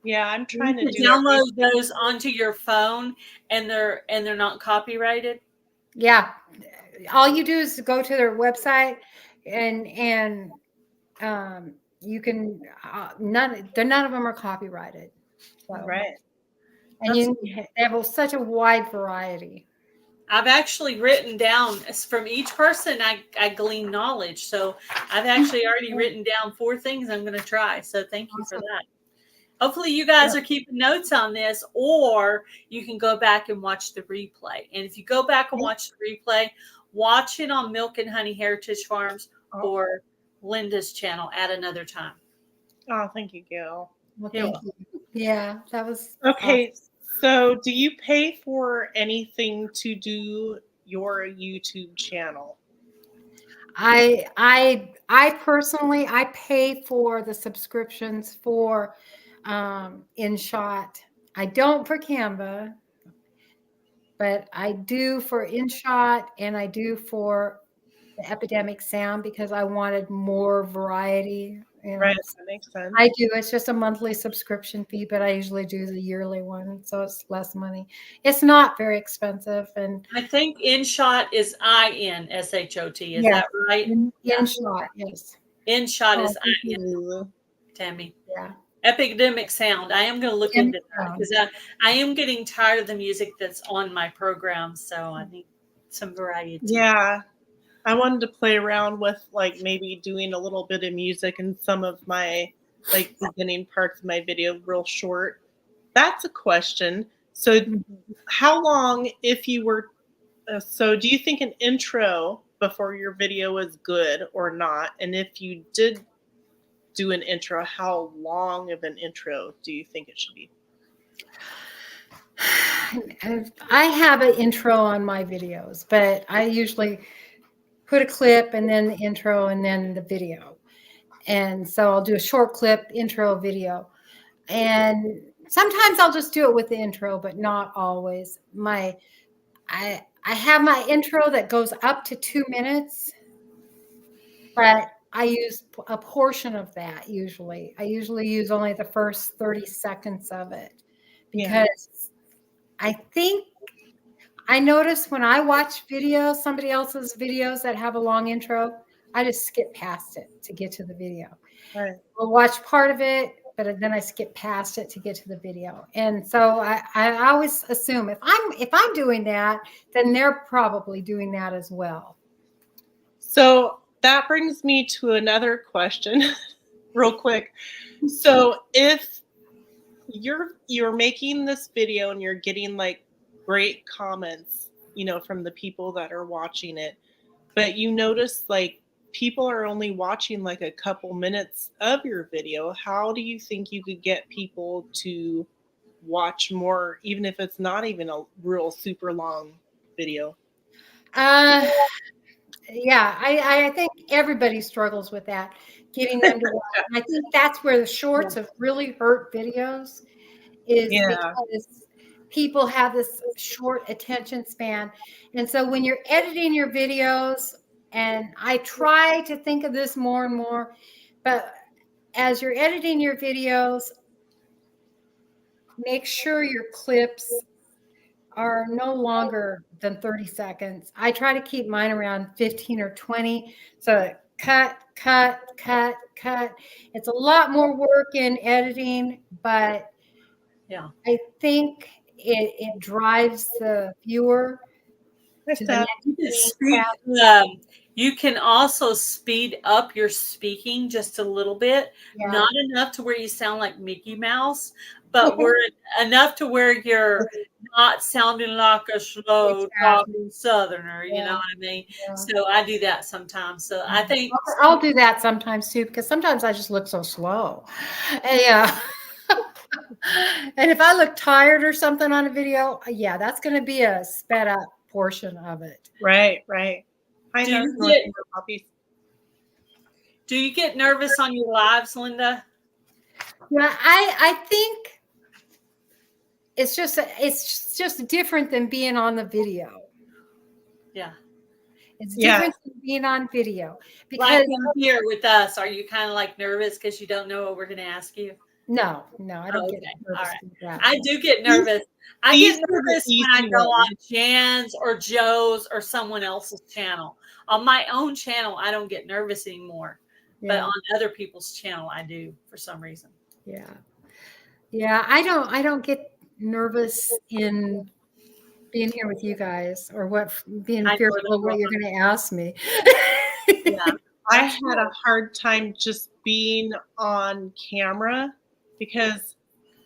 Speaker 2: Yeah, I'm trying to
Speaker 1: download those onto your phone, and they're not copyrighted.
Speaker 3: Yeah, all you do is go to their website, and you can none of them are copyrighted. So.
Speaker 2: Right,
Speaker 3: and they have such a wide variety.
Speaker 1: I've actually written down from each person. I glean knowledge, so I've actually already written down 4 things I'm going to try. So thank you for that. Hopefully you guys are keeping notes on this, or you can go back and watch the replay. And if you go back and watch the replay, watch it on Milk and Honey Heritage Farms or Linda's channel at another time.
Speaker 2: Oh, thank you, Gail.
Speaker 3: Well, thank you. Yeah, that was
Speaker 2: okay. So, do you pay for anything to do your YouTube channel?
Speaker 3: I personally I pay for the subscriptions for InShot. I don't for Canva, but I do for InShot and I do for the Epidemic Sound because I wanted more variety.
Speaker 2: Right, that makes sense.
Speaker 3: I do. It's just a monthly subscription fee, but I usually do the yearly one, so it's less money. It's not very expensive, and
Speaker 1: I think InShot is INSHOT. Is that right?
Speaker 3: InShot, yes.
Speaker 1: InShot is IN. Tammy.
Speaker 3: Yeah.
Speaker 1: Epidemic Sound. I am going to look into that because I am getting tired of the music that's on my program, so I need some variety.
Speaker 2: Yeah. I wanted to play around with like maybe doing a little bit of music in some of my like beginning parts of my video, real short. That's a question. So how long, if you were, so do you think an intro before your video is good or not? And if you did do an intro, how long of an intro do you think it should be?
Speaker 3: I have an intro on my videos, but I usually put a clip and then the intro and then the video. And so I'll do a short clip, intro, video. And sometimes I'll just do it with the intro, but not always. I have my intro that goes up to 2 minutes, but I use a portion of that usually. I usually use only the first 30 seconds of it because I think I notice when I watch videos, somebody else's videos that have a long intro, I just skip past it to get to the video.
Speaker 2: Right.
Speaker 3: I'll watch part of it, but then I skip past it to get to the video. And so I always assume if I'm doing that, then they're probably doing that as well.
Speaker 2: So that brings me to another question real quick. So if you're making this video and you're getting like great comments, you know, from the people that are watching it, but you notice like people are only watching like a couple minutes of your video, how do you think you could get people to watch more, even if it's not even a real super long video?
Speaker 3: Yeah, I think everybody struggles with that, getting them to watch. I think that's where the shorts have really hurt videos is because people have this short attention span. And so when you're editing your videos, and I try to think of this more and more, but as you're editing your videos, make sure your clips are no longer than 30 seconds. I try to keep mine around 15 or 20. So cut. It's a lot more work in editing, but I think it drives the viewer to the next.
Speaker 1: You can also speed up your speaking just a little bit, not enough to where you sound like Mickey Mouse, but we're enough to where you're not sounding like a slow talking Southerner, you know what I mean? So I do that sometimes. So I think
Speaker 3: I'll do that sometimes too, because sometimes I just look so slow. And and if I look tired or something on a video, that's going to be a sped up portion of it.
Speaker 2: Right.
Speaker 1: Do you get nervous on your lives, Linda?
Speaker 3: Yeah, I think it's just different than being on the video.
Speaker 1: Yeah.
Speaker 3: It's different than being on video. Because
Speaker 1: like here with us, are you kind of like nervous because you don't know what we're going to ask you?
Speaker 3: No, I don't get nervous.
Speaker 1: Right. I do get nervous. I get nervous when I go on Jan's or Joe's or someone else's channel. On my own channel, I don't get nervous anymore. But on other people's channel, I do for some reason.
Speaker 3: Yeah. I don't get nervous in being here with you guys or being fearful of what you're going to ask me.
Speaker 2: I had a hard time just being on camera because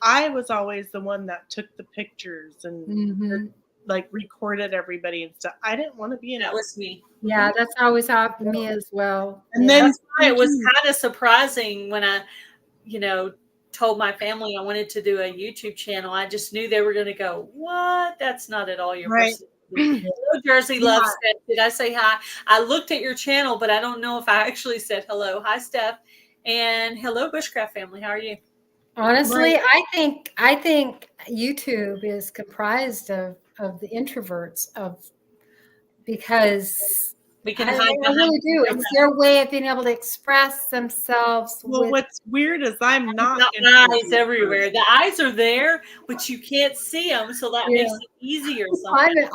Speaker 2: I was always the one that took the pictures and
Speaker 3: Mhm.
Speaker 2: like recorded everybody and stuff. I didn't want to be in
Speaker 1: That
Speaker 2: it.
Speaker 1: was me.
Speaker 3: Yeah, that's always happened to me as well.
Speaker 2: And
Speaker 3: Yeah.
Speaker 2: then
Speaker 1: That's why it was kind of surprising when I, told my family I wanted to do a YouTube channel. I just knew they were going to go, "What? That's not at all your
Speaker 2: Right.
Speaker 1: personality." Hello, Jersey Love Steph. Did I say hi? I looked at your channel, but I don't know if I actually said hello. Hi, Steph. And hello, Bushcraft family. How are you?
Speaker 3: Honestly, I think YouTube is comprised of the introverts because
Speaker 1: We can
Speaker 3: I
Speaker 1: hide behind
Speaker 3: really do.
Speaker 1: the
Speaker 3: It's their way of being able to express themselves.
Speaker 2: Well, what's weird is I'm not
Speaker 1: eyes everywhere. The eyes are there, but you can't see them, so that makes it easier.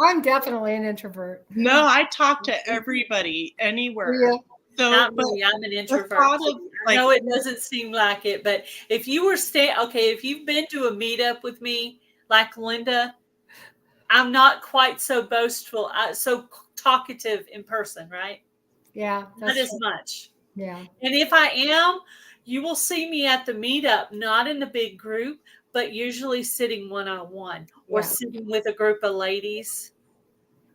Speaker 3: I'm definitely an introvert.
Speaker 2: No, I talk to everybody anywhere.
Speaker 3: Yeah.
Speaker 2: So,
Speaker 1: Not
Speaker 2: but
Speaker 1: me. I'm an
Speaker 2: the
Speaker 1: introvert.
Speaker 2: thought of
Speaker 1: I
Speaker 2: like,
Speaker 1: know it doesn't seem like it, but if you were if you've been to a meetup with me, like Linda, I'm not quite so boastful, so talkative in person, right?
Speaker 3: Yeah,
Speaker 1: Not as much.
Speaker 3: Yeah.
Speaker 1: And if I am, you will see me at the meetup, not in the big group, but usually sitting one-on-one or
Speaker 3: Yeah.
Speaker 1: sitting with a group of ladies,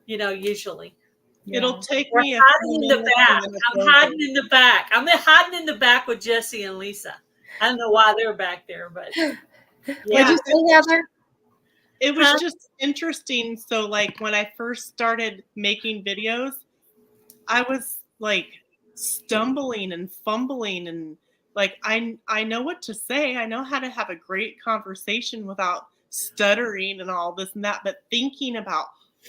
Speaker 1: usually.
Speaker 2: it'll take
Speaker 1: We're
Speaker 2: me a
Speaker 1: hiding
Speaker 2: few
Speaker 1: in the
Speaker 2: minutes
Speaker 1: back.
Speaker 2: and then it's
Speaker 1: I'm
Speaker 2: over.
Speaker 1: hiding in the back. I'm hiding in the back with Jesse and Lisa. I don't know why they're back there, but
Speaker 3: What'd you say, Heather?
Speaker 2: It was just interesting. So, like, when I first started making videos, I was like stumbling and fumbling, and like I know what to say. I know how to have a great conversation without stuttering and all this and that. But thinking about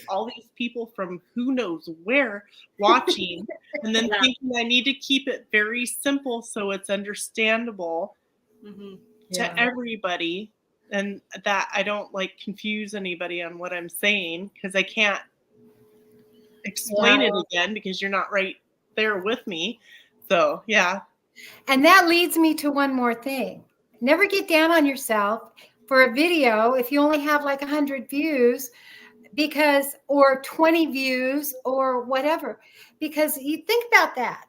Speaker 2: all these people from who knows where watching, and then thinking I need to keep it very simple so it's understandable to everybody, and that I don't like confuse anybody on what I'm saying because I can't explain it again because you're not right there with me. So, yeah.
Speaker 3: And that leads me to one more thing. Never get down on yourself for a video if you only have like 100 views or 20 views or whatever, because you think about that.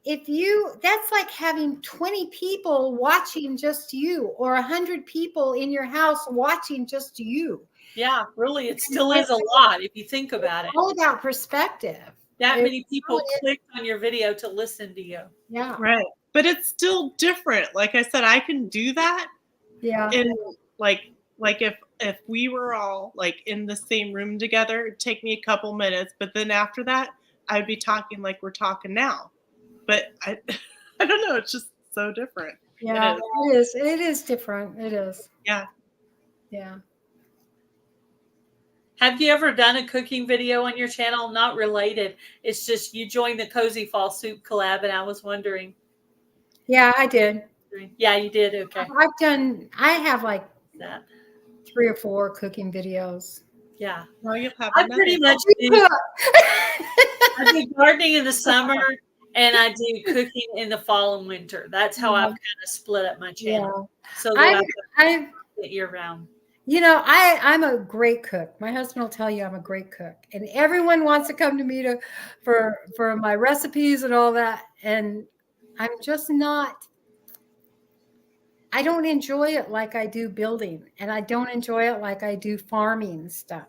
Speaker 3: That's like having 20 people watching just you or 100 people in your house watching just you.
Speaker 1: Yeah, really, it still is a lot if you think about it.
Speaker 3: It's all about perspective.
Speaker 1: That many people clicked on your video to listen to you.
Speaker 3: Yeah.
Speaker 2: Right. But it's still different. Like I said, I can do that.
Speaker 3: Yeah.
Speaker 2: And like if we were all like in the same room together, it'd take me a couple minutes, but then after that, I'd be talking like we're talking now. But I don't know, it's just so different.
Speaker 3: Yeah, it is. It is different. It is.
Speaker 2: Yeah.
Speaker 3: Yeah.
Speaker 1: Have you ever done a cooking video on your channel? Not related. It's just you joined the Cozy Fall Soup collab, and I was wondering.
Speaker 3: Yeah, I did.
Speaker 1: Yeah, you did. Okay.
Speaker 3: I have like
Speaker 1: that
Speaker 3: 3 or 4 cooking videos.
Speaker 1: Yeah.
Speaker 2: Well, you'll have
Speaker 1: I pretty much do. I do gardening in the summer, and I do cooking in the fall and winter. That's how I've kind of split up my channel. Yeah. So
Speaker 3: I've
Speaker 1: year round.
Speaker 3: I'm a great cook. My husband will tell you I'm a great cook, and everyone wants to come to me for my recipes and all that. And I'm just not. I don't enjoy it like I do building, and I don't enjoy it like I do farming stuff.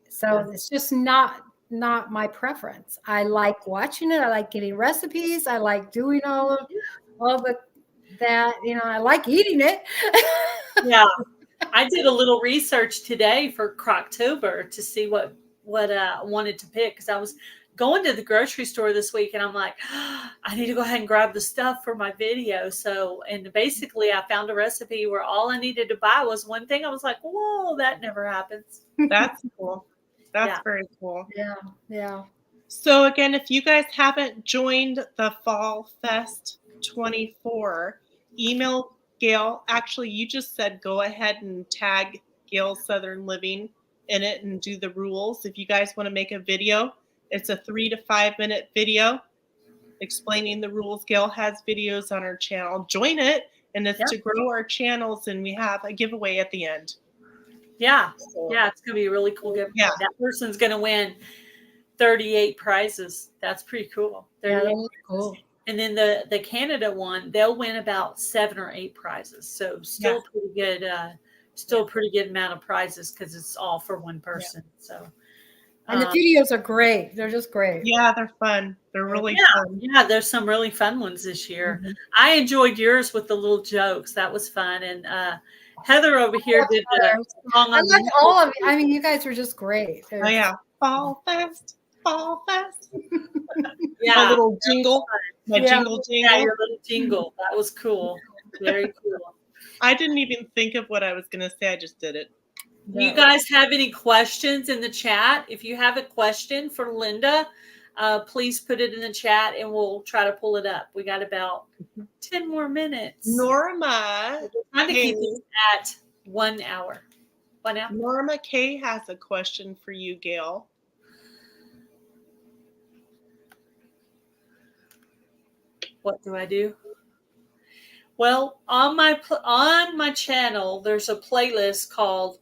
Speaker 3: So it's just not my preference. I like watching it. I like getting recipes. I like doing all that. I like eating it.
Speaker 1: Yeah. I did a little research today for Croctober to see what I wanted to pick, because I was going to the grocery store this week, and I'm like, I need to go ahead and grab the stuff for my video. So, and basically I found a recipe where all I needed to buy was one thing. I was like, whoa, that never happens.
Speaker 2: That's cool. That's very cool.
Speaker 3: Yeah. Yeah.
Speaker 2: So again, if you guys haven't joined the Fall Fest 24, email Gail. Actually, you just said go ahead and tag Gail Southern Living in it and do the rules. If you guys want to make a video, it's a 3 to 5 minute video explaining the rules. Gail has videos on her channel. Join it, and it's to grow our channels, and we have a giveaway at the end.
Speaker 1: Yeah. So, yeah, it's going to be a really cool giveaway.
Speaker 2: Yeah.
Speaker 1: That person's going to win 38 prizes. That's pretty cool.
Speaker 3: That's cool.
Speaker 1: And then the Canada one, they'll win about 7 or 8 prizes. So still pretty good. Still a pretty good amount of prizes because it's all for one person. So.
Speaker 3: And the videos are great. They're just great.
Speaker 2: Yeah, they're fun. They're really fun.
Speaker 1: Yeah, there's some really fun ones this year.
Speaker 2: Mm-hmm.
Speaker 1: I enjoyed yours with the little jokes. That was fun. And Heather over here did the song.
Speaker 3: I loved all of you. I mean, you guys were just great.
Speaker 2: Oh yeah, Fall Fest, Fall Fest.
Speaker 1: Yeah,
Speaker 2: my little jingle, jingle.
Speaker 1: Yeah, your little jingle. That was cool. Very cool.
Speaker 2: I didn't even think of what I was going to say. I just did it.
Speaker 1: Do you guys have any questions in the chat? If you have a question for Linda, please put it in the chat and we'll try to pull it up. We got about 10 more minutes.
Speaker 2: Norma.
Speaker 1: We're trying to keep this at 1 hour. 1 hour.
Speaker 2: Norma K has a question for you, Gail.
Speaker 1: What do I do? Well, on my channel, there's a playlist called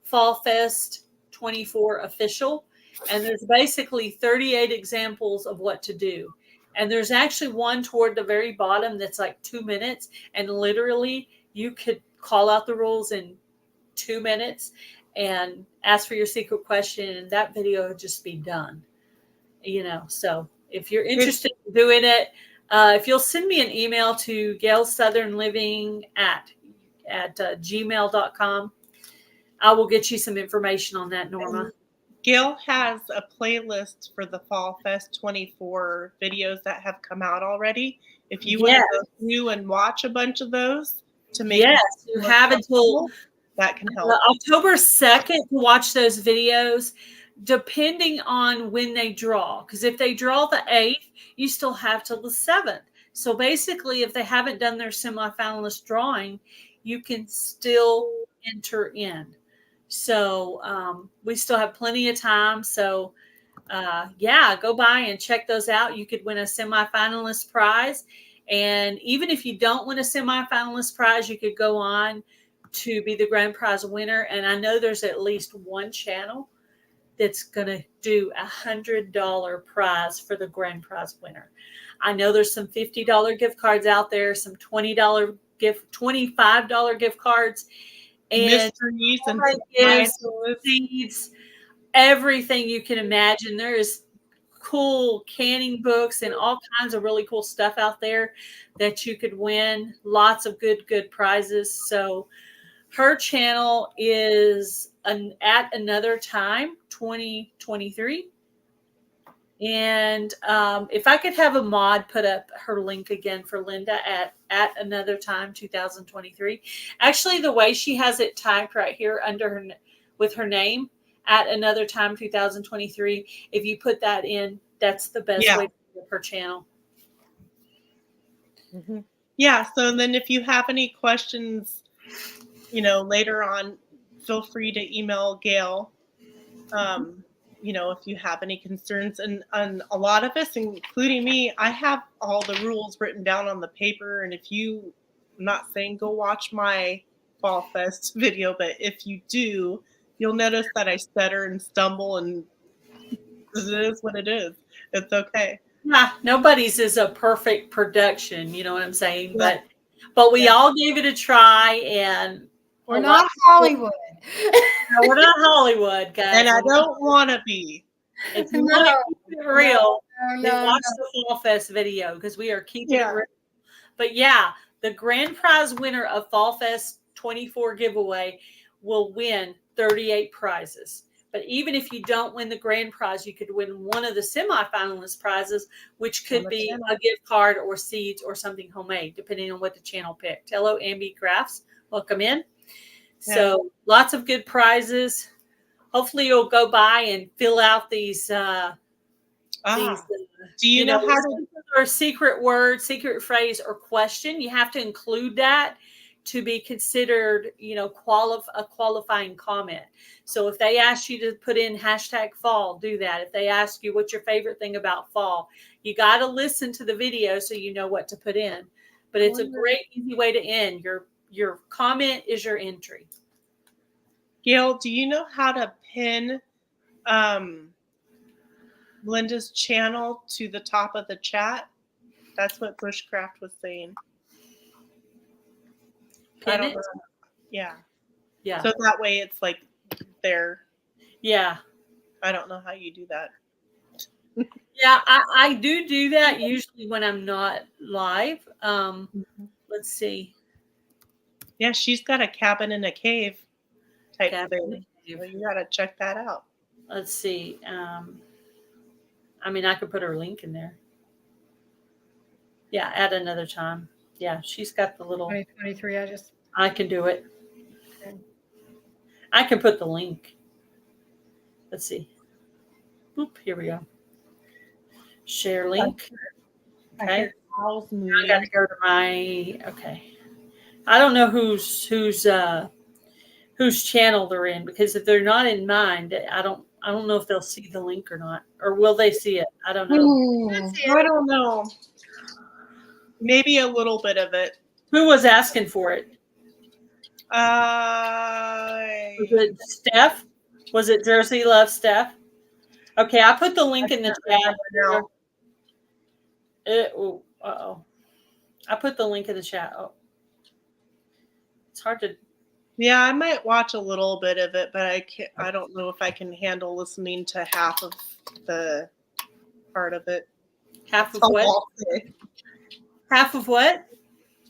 Speaker 1: Fall Fest 24 Official, and there's basically 38 examples of what to do. And there's actually one toward the very bottom that's like 2 minutes, and literally you could call out the rules in 2 minutes and ask for your secret question, and that video would just be done. So if you're interested in doing it, if you'll send me an email to gailsouthernliving at gmail.com, I will get you some information on that, Norma.
Speaker 2: Gail has a playlist for the Fall Fest 24 videos that have come out already. If you want to go through and watch a bunch of those to make
Speaker 1: you have until
Speaker 2: that can help.
Speaker 1: October 2nd to watch those videos, depending on when they draw. Because if they draw the 8th, you still have till the 7th. So basically, if they haven't done their semifinalist drawing, you can still enter in. So we still have plenty of time. So go by and check those out. You could win a semifinalist prize. And even if you don't win a semifinalist prize, you could go on to be the grand prize winner. And I know there's at least one channel that's going to do $100 prize for the grand prize winner. I know there's some $50 gift cards out there, some $25 gift cards, and seeds, everything you can imagine. There is cool canning books and all kinds of really cool stuff out there that you could win. Lots of good prizes. So her channel is at Another Time 2023. And if I could have a mod put up her link again for Linda at Another Time 2023. Actually, the way she has it typed right here under her with her name, at Another Time 2023. If you put that in, that's the best way to do her channel.
Speaker 2: Mm-hmm. Yeah. So then if you have any questions, later on, feel free to email Gail. If you have any concerns, and a lot of us, including me, I have all the rules written down on the paper. And if I'm not saying go watch my Fall Fest video, but if you do, you'll notice that I stutter and stumble, and it is what it is. It's okay.
Speaker 1: Yeah, nobody's is a perfect production. You know what I'm saying? Yeah. But we all gave it a try, and
Speaker 3: we're not Hollywood.
Speaker 1: No, we're not Hollywood, guys.
Speaker 2: And I don't want to be.
Speaker 1: If you want to keep it real, then watch the Fall Fest video, because we are keeping it real. But the grand prize winner of Fall Fest 24 giveaway will win 38 prizes. But even if you don't win the grand prize, you could win one of the semifinalist prizes, which could be a gift card or seeds or something homemade, depending on what the channel picked. Hello, Ambi Crafts. Welcome in. So lots of good prizes. Hopefully you'll go by and fill out these. Do
Speaker 2: you know how to?
Speaker 1: Or secret word, secret phrase, or question. You have to include that to be considered, a qualifying comment. So if they ask you to put in #fall, do that. If they ask you what's your favorite thing about fall, you got to listen to the video so you know what to put in. But it's a great, easy way to end. Your comment is your entry.
Speaker 2: Gail, do you know how to pin Linda's channel to the top of the chat? That's what Bushcraft was saying. I
Speaker 1: Pin
Speaker 2: don't
Speaker 1: it?
Speaker 2: know. Yeah.
Speaker 1: Yeah.
Speaker 2: So that way it's like there.
Speaker 1: Yeah.
Speaker 2: I don't know how you do that.
Speaker 1: Yeah, I do that usually when I'm not live. Let's see.
Speaker 2: Yeah, she's got a cabin in a cave type
Speaker 1: Cabin in
Speaker 2: thing.
Speaker 1: a cave.
Speaker 2: So you gotta check that out.
Speaker 1: Let's see. I mean, I could put her link in there. Yeah, at another time. Yeah, she's got the little.
Speaker 3: 2023.
Speaker 1: I can do it.
Speaker 3: Okay.
Speaker 1: I can put the link. Let's see. Boop, here we go. Share link. Okay.
Speaker 2: Owls
Speaker 1: I
Speaker 2: moving.
Speaker 1: gotta go to my. Okay. I don't know whose channel they're in, because if they're not in mine, I don't know if they'll see the link or not, or will they see it? I don't know.
Speaker 2: I don't know. Maybe a little bit of it.
Speaker 1: Who was asking for it? Was
Speaker 2: Was
Speaker 1: it Steph? Was it Jersey Love Steph? Okay, I put the link in the chat. Uh-oh. I put the link in the chat. Oh. It's hard to.
Speaker 2: Yeah, I might watch a little bit of it, but I don't know if I can handle listening to half of the part of it.
Speaker 1: Half of what? Half of what?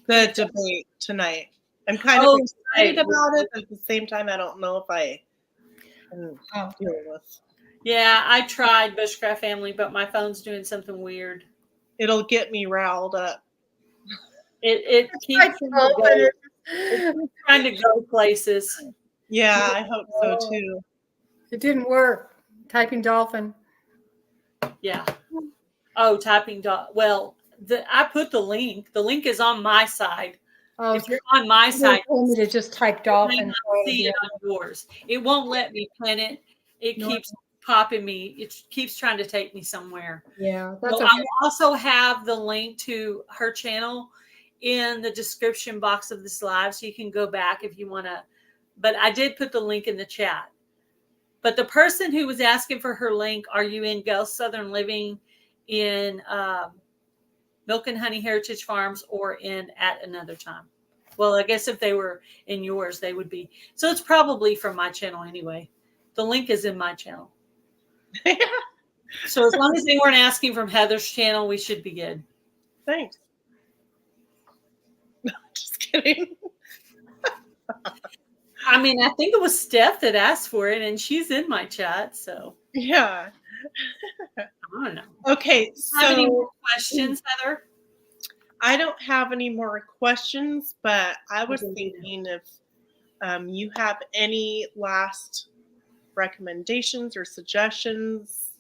Speaker 2: The debate tonight. I'm kind of excited about it, but at the same time, I don't know if I can deal with.
Speaker 1: Yeah, I tried Bushcraft Family, but my phone's doing something weird.
Speaker 2: It'll get me riled up.
Speaker 1: It keeps trying to go places.
Speaker 2: Yeah, I hope so too.
Speaker 3: It didn't work. Typing dolphin.
Speaker 1: Yeah. Oh, typing well, I put the link. The link is on my side.
Speaker 3: Oh,
Speaker 1: if you're on my side,
Speaker 3: told me to just type dolphin.
Speaker 1: See it on yours. It won't let me pin it. It keeps popping me. It keeps trying to take me somewhere.
Speaker 3: Yeah, that's
Speaker 1: so
Speaker 3: okay.
Speaker 1: I will also have the link to her channel in the description box of this live, so you can go back if you want to. But I did put the link in the chat. But the person who was asking for her link, are you in Gulf Southern Living, in Milk and Honey Heritage Farms, or in At Another Time? Well, I guess if they were in yours, they would be. So it's probably from my channel anyway. The link is in my channel. So as long as they weren't asking from Heather's channel, we should be good.
Speaker 2: Thanks. Just kidding.
Speaker 1: I mean, I think it was Steph that asked for it, and she's in my chat. So
Speaker 2: yeah.
Speaker 1: I don't know.
Speaker 2: Okay.
Speaker 1: Have any more questions, Heather?
Speaker 2: I don't have any more questions, but I was thinking if you have any last recommendations or suggestions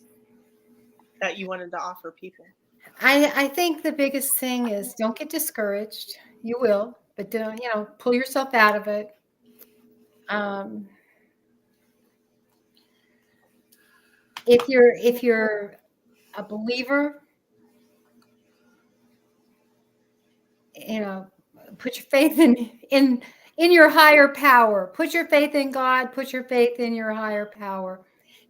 Speaker 2: that you wanted to offer people.
Speaker 3: I think the biggest thing is don't get discouraged. You will, but don't, pull yourself out of it. If you're a believer, put your faith in your higher power. Put your faith in God. Put your faith in your higher power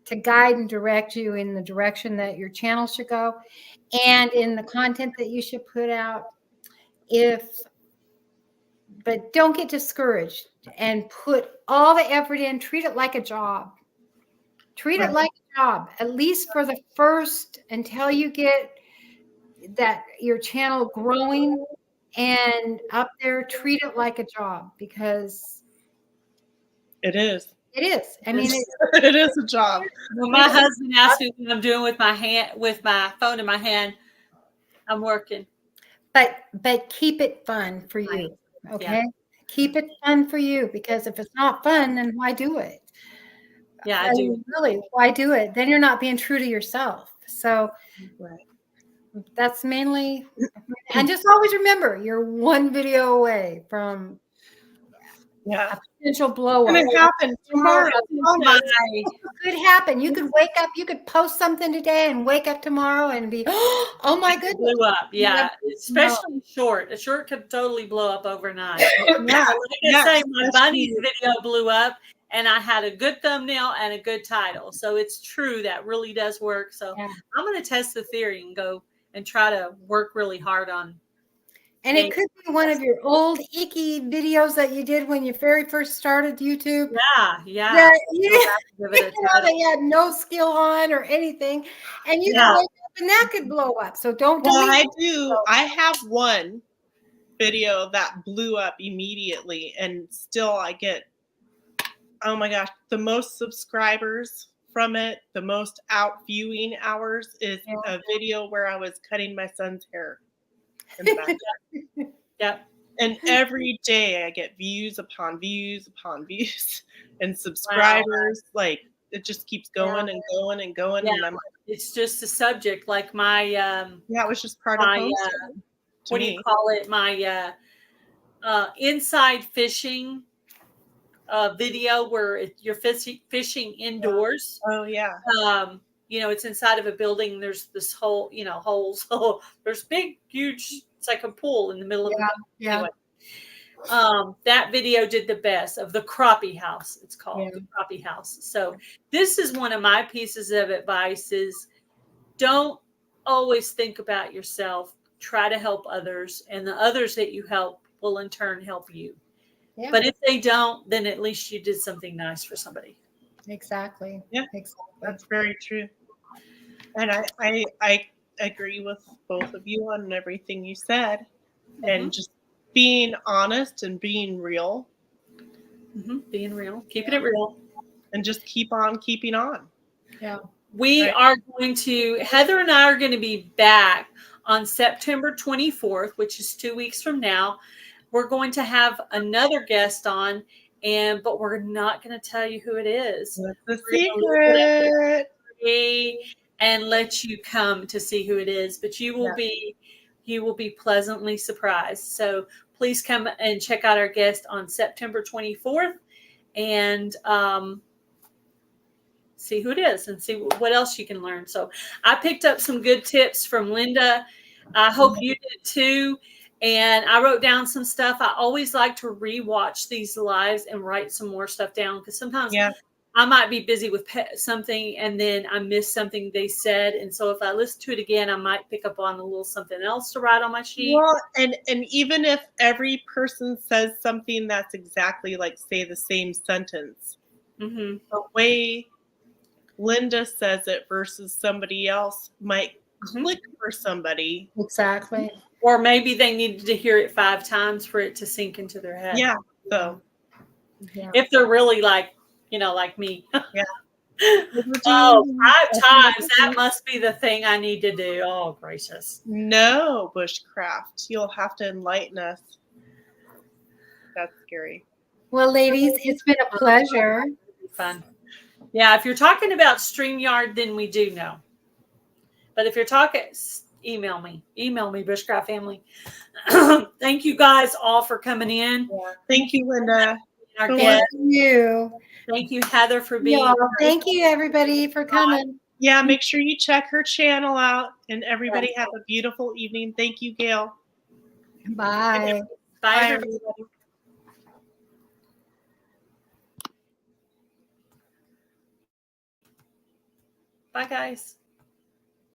Speaker 3: to guide and direct you in the direction that your channel should go, and in the content that you should put out. But don't get discouraged, and put all the effort in. Treat it like a job. Treat it like a job, at least for the first, until you get that your channel growing and up there. Treat it like a job, because
Speaker 2: it is.
Speaker 3: It is. I mean,
Speaker 2: it is a job.
Speaker 1: When my husband asks me what I'm doing with my phone in my hand, I'm working.
Speaker 3: But keep it fun for you. Okay. Yeah. Keep it fun for you, because if it's not fun, then why do it?
Speaker 1: Yeah, I do.
Speaker 3: Really, why do it? Then you're not being true to yourself. So that's mainly, and just always remember, you're one video away from a potential blow up.
Speaker 2: And it happened tomorrow.
Speaker 3: It could happen. You could wake up, you could post something today and wake up tomorrow and be, oh my goodness.
Speaker 1: Blew up. Yeah. Especially short. A short could totally blow up overnight. Like I say, my bunnies video blew up, and I had a good thumbnail and a good title. So it's true, that really does work. So I'm going to test the theory and go and try to work really hard on.
Speaker 3: And it could be one of your old icky videos that you did when you very first started YouTube.
Speaker 1: Yeah.
Speaker 3: That you,
Speaker 1: Give it a
Speaker 3: that you had no skill on or anything, and you
Speaker 1: Yeah.
Speaker 3: blow up, and that could blow up. So don't
Speaker 2: Well,
Speaker 3: delete
Speaker 2: I
Speaker 3: it.
Speaker 2: do. I have one video that blew up immediately, and still I get, oh my gosh, the most subscribers from it, the most out viewing hours is a video where I was cutting my son's hair in the back.
Speaker 1: Yep.
Speaker 2: And every day I get views upon views upon views and subscribers. Like it just keeps going and going and going.
Speaker 1: Yeah.
Speaker 2: And I'm like,
Speaker 1: It's just a subject like my
Speaker 2: yeah, it was just part of
Speaker 1: my,
Speaker 2: homesteading. to
Speaker 1: what do
Speaker 2: me.
Speaker 1: you call it? My inside fishing video where you're fishing indoors.
Speaker 2: Oh yeah.
Speaker 1: It's inside of a building. There's this whole, holes. So there's big, huge. It's like a pool in the middle of the building.
Speaker 3: Yeah.
Speaker 1: Anyway, that video did the best of the crappie house. It's called the crappie house. So this is one of my pieces of advice: is don't always think about yourself. Try to help others, and the others that you help will in turn help you.
Speaker 3: Yeah.
Speaker 1: But if they don't, then at least you did something nice for somebody.
Speaker 3: Exactly.
Speaker 2: Yeah.
Speaker 3: Exactly.
Speaker 2: That's very true. And I agree with both of you on everything you said.
Speaker 1: Mm-hmm.
Speaker 2: And just being honest and being real.
Speaker 1: Mm-hmm. Being real. Keeping it real.
Speaker 2: And just keep on keeping on.
Speaker 3: Yeah.
Speaker 1: We are going to, Heather and I are going to be back on September 24th, which is 2 weeks from now. We're going to have another guest on, but we're not going to tell you who it is.
Speaker 2: That's the secret.
Speaker 1: And let you come to see who it is, but you will be pleasantly surprised. So please come and check out our guest on September 24th and see who it is and see what else you can learn. So I picked up some good tips from Linda. I hope you did too. And I wrote down some stuff. I always like to rewatch these lives and write some more stuff down because sometimes I might be busy with something and then I miss something they said. And so if I listen to it again, I might pick up on a little something else to write on my sheet.
Speaker 2: Well, and even if every person says something that's exactly like, say, the same sentence, the way Linda says it versus somebody else might click for somebody.
Speaker 3: Exactly.
Speaker 1: Or maybe they needed to hear it 5 times for it to sink into their head.
Speaker 2: Yeah. So
Speaker 1: if they're really like me.
Speaker 2: Yeah.
Speaker 1: 5 times. That must be the thing I need to do. Oh, gracious.
Speaker 2: No, bushcraft. You'll have to enlighten us. That's scary.
Speaker 3: Well, ladies, it's been a pleasure.
Speaker 1: Fun. Yeah, if you're talking about StreamYard, then we do know. But if you're talking, email me, Bushcraft Family. Thank you guys all for coming in.
Speaker 2: Yeah. Thank you, Linda.
Speaker 1: Our guest.
Speaker 3: Thank
Speaker 1: you, Heather, for being here.
Speaker 3: Thank you, everybody, for coming.
Speaker 2: Yeah, make sure you check her channel out. And everybody have a beautiful evening. Thank you, Gail.
Speaker 3: Bye.
Speaker 1: Bye, everybody. Bye, guys.